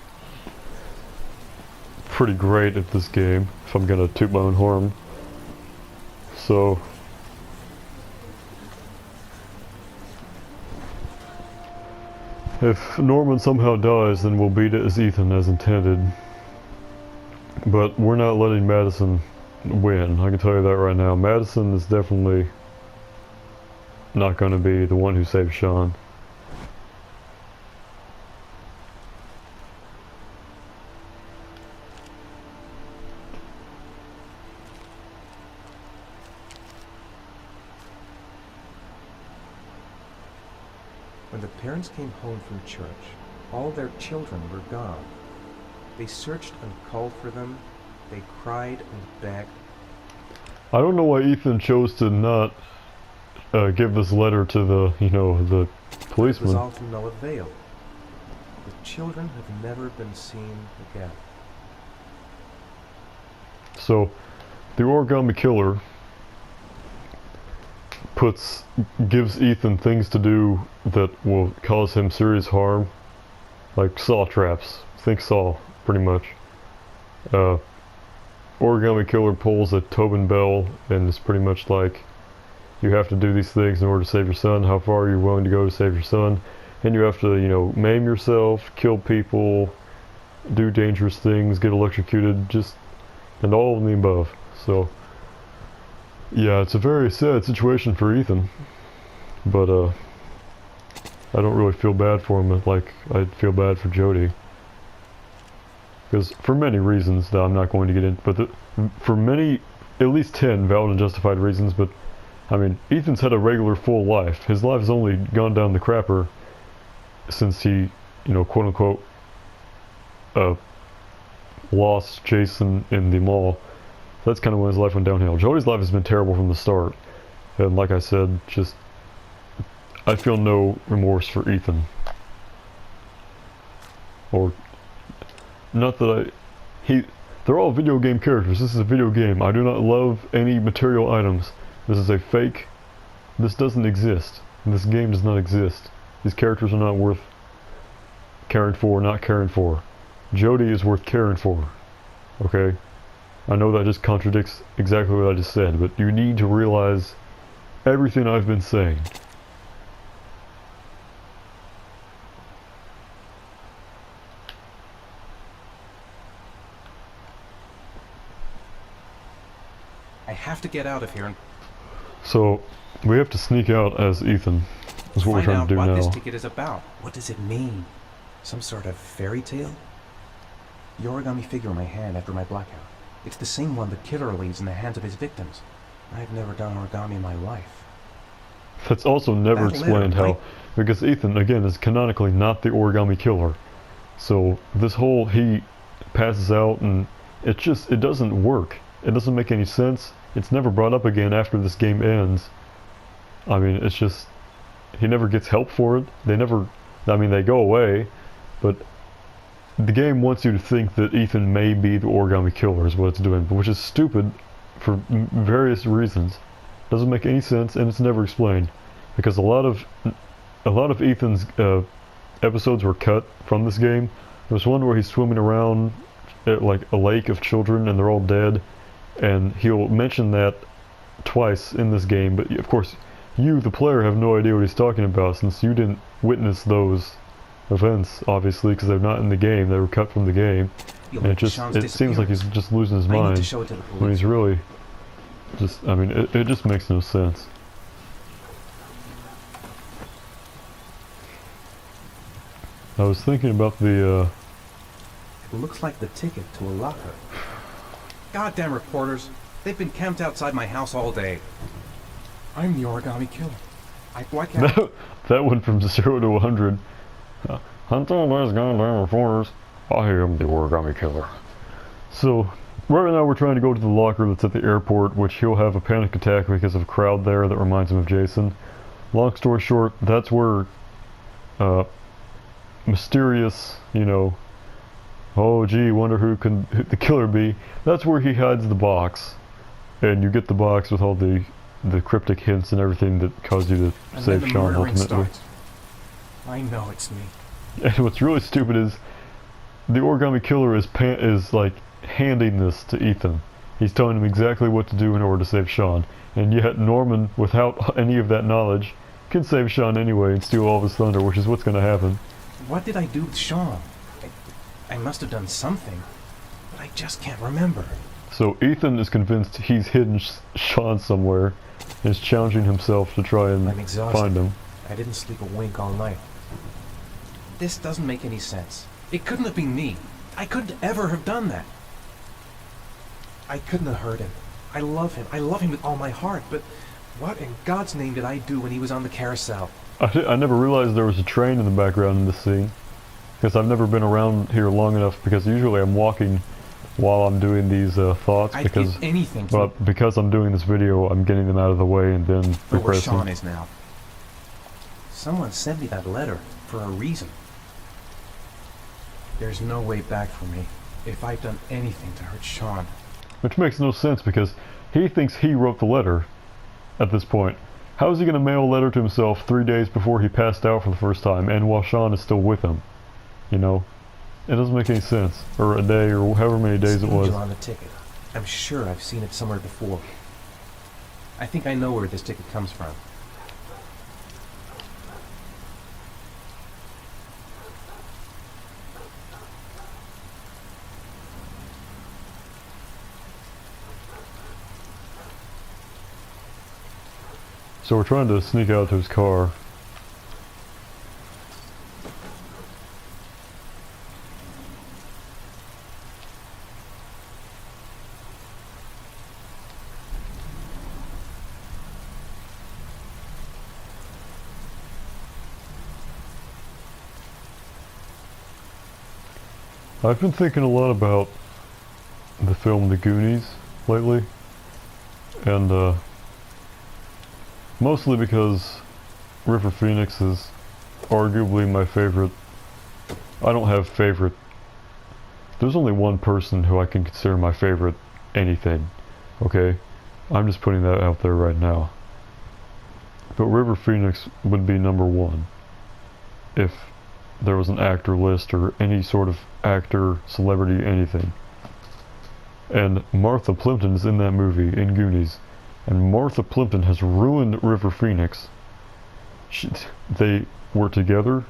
pretty great at this game, if I'm gonna toot my own horn. So if Norman somehow dies, then we'll beat it as Ethan as intended. But we're not letting Madison win, I can tell you that right now. Madison is definitely not going to be the one who saves Sean. When the parents came home from church, all their children were gone. They searched and called for them. They cried and begged. I don't know why Ethan chose to not give this letter to the, the policeman. It was all to no avail. The children have never been seen again. So, the Origami Killer gives Ethan things to do that will cause him serious harm, like saw traps. Think Saw, pretty much. Origami Killer pulls a Tobin Bell, and it's pretty much like, you have to do these things in order to save your son. How far are you willing to go to save your son? And you have to, maim yourself, kill people, do dangerous things, get electrocuted, and all of the above. So, yeah, it's a very sad situation for Ethan, but I don't really feel bad for him like I feel bad for Jody. Because for many reasons that I'm not going to get into, but for many, at least 10 valid and justified reasons, but I mean, Ethan's had a regular full life. His life has only gone down the crapper since he, quote unquote, lost Jason in the mall. That's kind of when his life went downhill. Jody's life has been terrible from the start. And like I said, I feel no remorse for Ethan. Or, not that they're all video game characters. This is a video game. I do not love any material items. This is a fake. This doesn't exist. This game does not exist. These characters are not worth caring for, not caring for. Jody is worth caring for. Okay? I know that just contradicts exactly what I just said, but you need to realize everything I've been saying. I have to get out of here and So, we have to sneak out as Ethan. That's what we're trying to do now. find out what this ticket is about. What does it mean? Some sort of fairy tale? The origami figure in my hand after my blackout. It's the same one the killer leaves in the hands of his victims. I've never done origami in my life. That's also never explained how, because Ethan, again, is canonically not the origami killer. So, this whole, he passes out and it doesn't work. It doesn't make any sense. It's never brought up again after this game ends. I mean, it's just, he never gets help for it. They go away, but the game wants you to think that Ethan may be the origami killer is what it's doing, which is stupid for various reasons. Doesn't make any sense, and it's never explained. Because a lot of Ethan's episodes were cut from this game. There's one where he's swimming around at like a lake of children and they're all dead, and he'll mention that twice in this game, but of course you, the player, have no idea what he's talking about since you didn't witness those events, obviously, because they're not in the game. They were cut from the game, and it seems like he's just losing his mind when he's really it just makes no sense. I was thinking about the It looks like the ticket to a locker. Goddamn reporters. They've been camped outside my house all day. I'm the origami killer. Why can't that went from 0 to 100. Until those goddamn reporters, I am the origami killer. So, right now we're trying to go to the locker that's at the airport, which he'll have a panic attack because of a crowd there that reminds him of Jason. Long story short, that's where mysterious, you know, oh gee, wonder who the killer be. That's where he hides the box. And you get the box with all the cryptic hints and everything that cause you to save Sean ultimately. Starts. I know it's me. And what's really stupid is the origami killer is like handing this to Ethan. He's telling him exactly what to do in order to save Sean. And yet Norman, without any of that knowledge, can save Sean anyway and steal all of his thunder, which is what's going to happen. What did I do with Sean? I must have done something, but I just can't remember. So Ethan is convinced he's hidden Sean somewhere and is challenging himself to try and find him. I didn't sleep a wink all night. This doesn't make any sense. It couldn't have been me. I couldn't ever have done that. I couldn't have hurt him. I love him. I love him with all my heart, but what in God's name did I do when he was on the carousel? I never realized there was a train in the background in this scene, because I've never been around here long enough, because usually I'm walking while I'm doing these thoughts, because because I'm doing this video, I'm getting them out of the way and then where Sean is now. Someone sent me that letter for a reason. There's no way back for me if I've done anything to hurt Sean. Which makes no sense, because he thinks he wrote the letter at this point. How is he going to mail a letter to himself 3 days before he passed out for the first time, and while Sean is still with him? You know? It doesn't make any sense. Or a day, or however many days it was. On the ticket. I'm sure I've seen it somewhere before. I think I know where this ticket comes from. So we're trying to sneak out to his car. I've been thinking a lot about the film The Goonies lately, and mostly because River Phoenix is arguably my favorite. I don't have favorite. There's only one person who I can consider my favorite anything, okay? I'm just putting that out there right now. But River Phoenix would be #1 if there was an actor list or any sort of actor, celebrity, anything. And Martha Plimpton is in that movie, in Goonies. And Martha Plimpton has ruined River Phoenix. They were together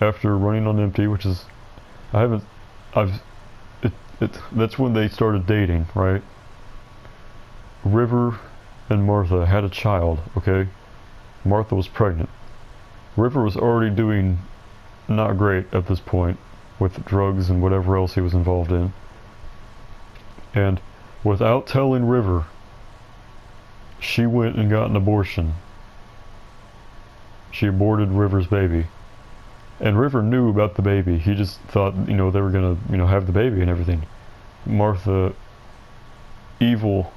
after Running on Empty, which is, that's when they started dating, right? River and Martha had a child, okay? Martha was pregnant. River was already doing not great at this point with drugs and whatever else he was involved in. And without telling River, she went and got an abortion. She aborted River's baby. And River knew about the baby. He just thought, you know, they were gonna, you know, have the baby and everything. Martha, evil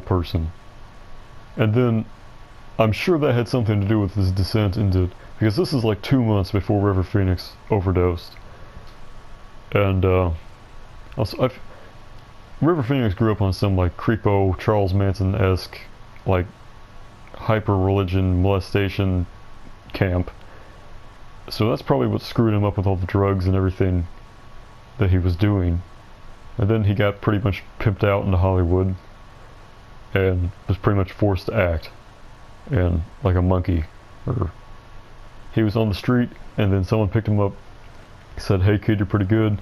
person. And then, I'm sure that had something to do with his descent into, because this is like 2 months before River Phoenix overdosed. And, also, River Phoenix grew up on some like creepo, Charles Manson-esque, like hyper-religion molestation camp. So that's probably what screwed him up with all the drugs and everything that he was doing. And then he got pretty much pimped out into Hollywood and was pretty much forced to act and like a monkey. Or he was on the street and then someone picked him up, said, "Hey kid, you're pretty good."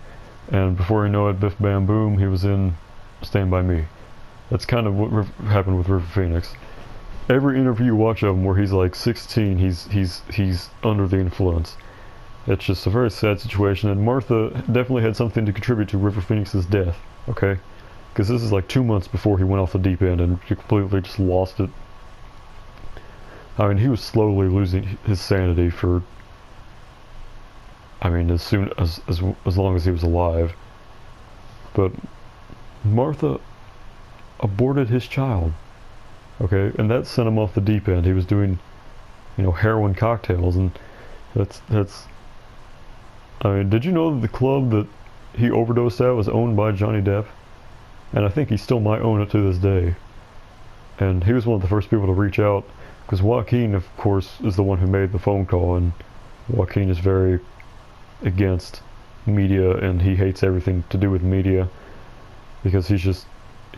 And before you know it, biff bam boom, he was in Stand By Me. That's kind of what happened with River Phoenix. Every interview you watch of him where he's like 16, he's under the influence. It's just a very sad situation, and Martha definitely had something to contribute to River Phoenix's death, okay? because this is like 2 months before he went off the deep end and completely just lost it. I mean, he was slowly losing his sanity for, I mean, as long as he was alive. But Martha aborted his child, okay, and that sent him off the deep end. He was doing, you know, heroin cocktails, and that's. I mean, did you know that the club that he overdosed at was owned by Johnny Depp? And I think he still might own it to this day. And he was one of the first people to reach out, because Joaquin, of course, is the one who made the phone call, and Joaquin is very against media, and he hates everything to do with media, because he's just,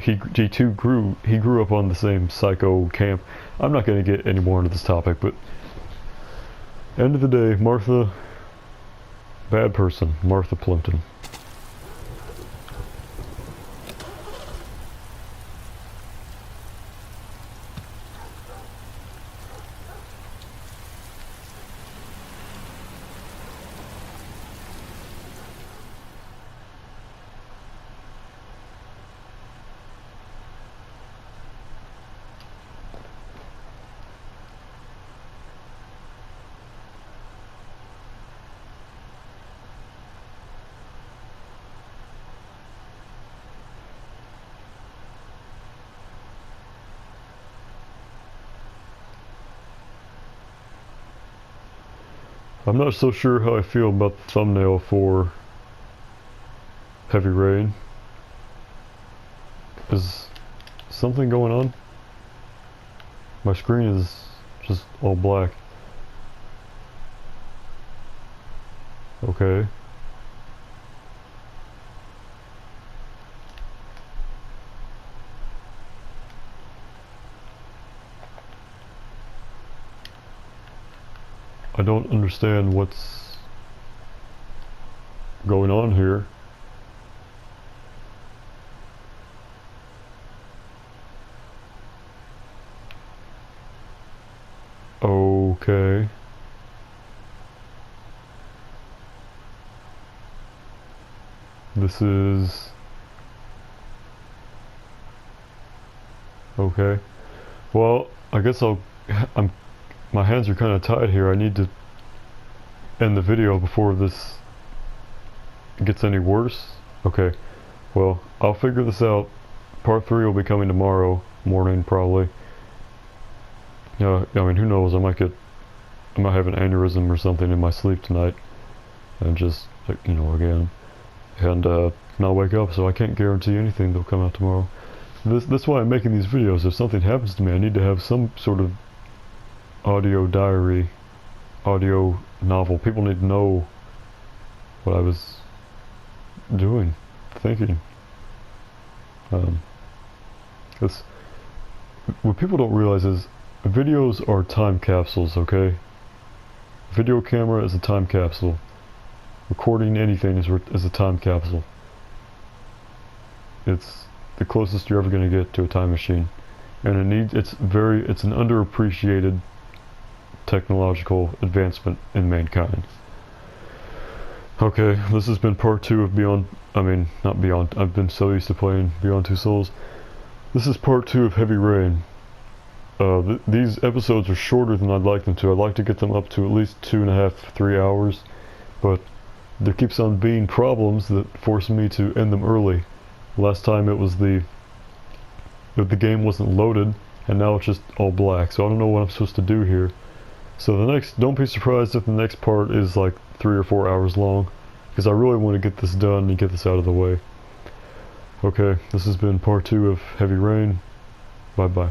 he too grew up on the same psycho camp. I'm not going to get any more into this topic, but end of the day, Martha, bad person, Martha Plimpton. I'm not so sure how I feel about the thumbnail for Heavy Rain. Is something going on? My screen is just all black. Okay. I don't understand what's going on here. Okay. This is... Okay. Well, I guess my hands are kind of tied here. I need to end the video before this gets any worse. Okay, well, I'll figure this out. Part 3 will be coming tomorrow morning, probably. I mean, who knows? I might have an aneurysm or something in my sleep tonight, and just, you know, again, and not wake up. So I can't guarantee anything that'll come out tomorrow. That's why I'm making these videos. If something happens to me, I need to have some sort of audio diary, audio novel. People need to know what I was doing, thinking. Because what people don't realize is videos are time capsules, okay? Video camera is a time capsule. Recording anything is a time capsule. It's the closest you're ever going to get to a time machine. And it's an underappreciated technological advancement in mankind. Okay, this has been part 2 of not Beyond, I've been so used to playing Beyond Two Souls. This is part 2 of Heavy Rain. These episodes are shorter than I'd like them to. I'd like to get them up to at least 2.5, 3 hours, but there keeps on being problems that force me to end them early. Last time it was the game wasn't loaded, and now it's just all black, so I don't know what I'm supposed to do here. So don't be surprised if the next part is like 3 or 4 hours long, because I really want to get this done and get this out of the way. Okay, this has been part 2 of Heavy Rain. Bye bye.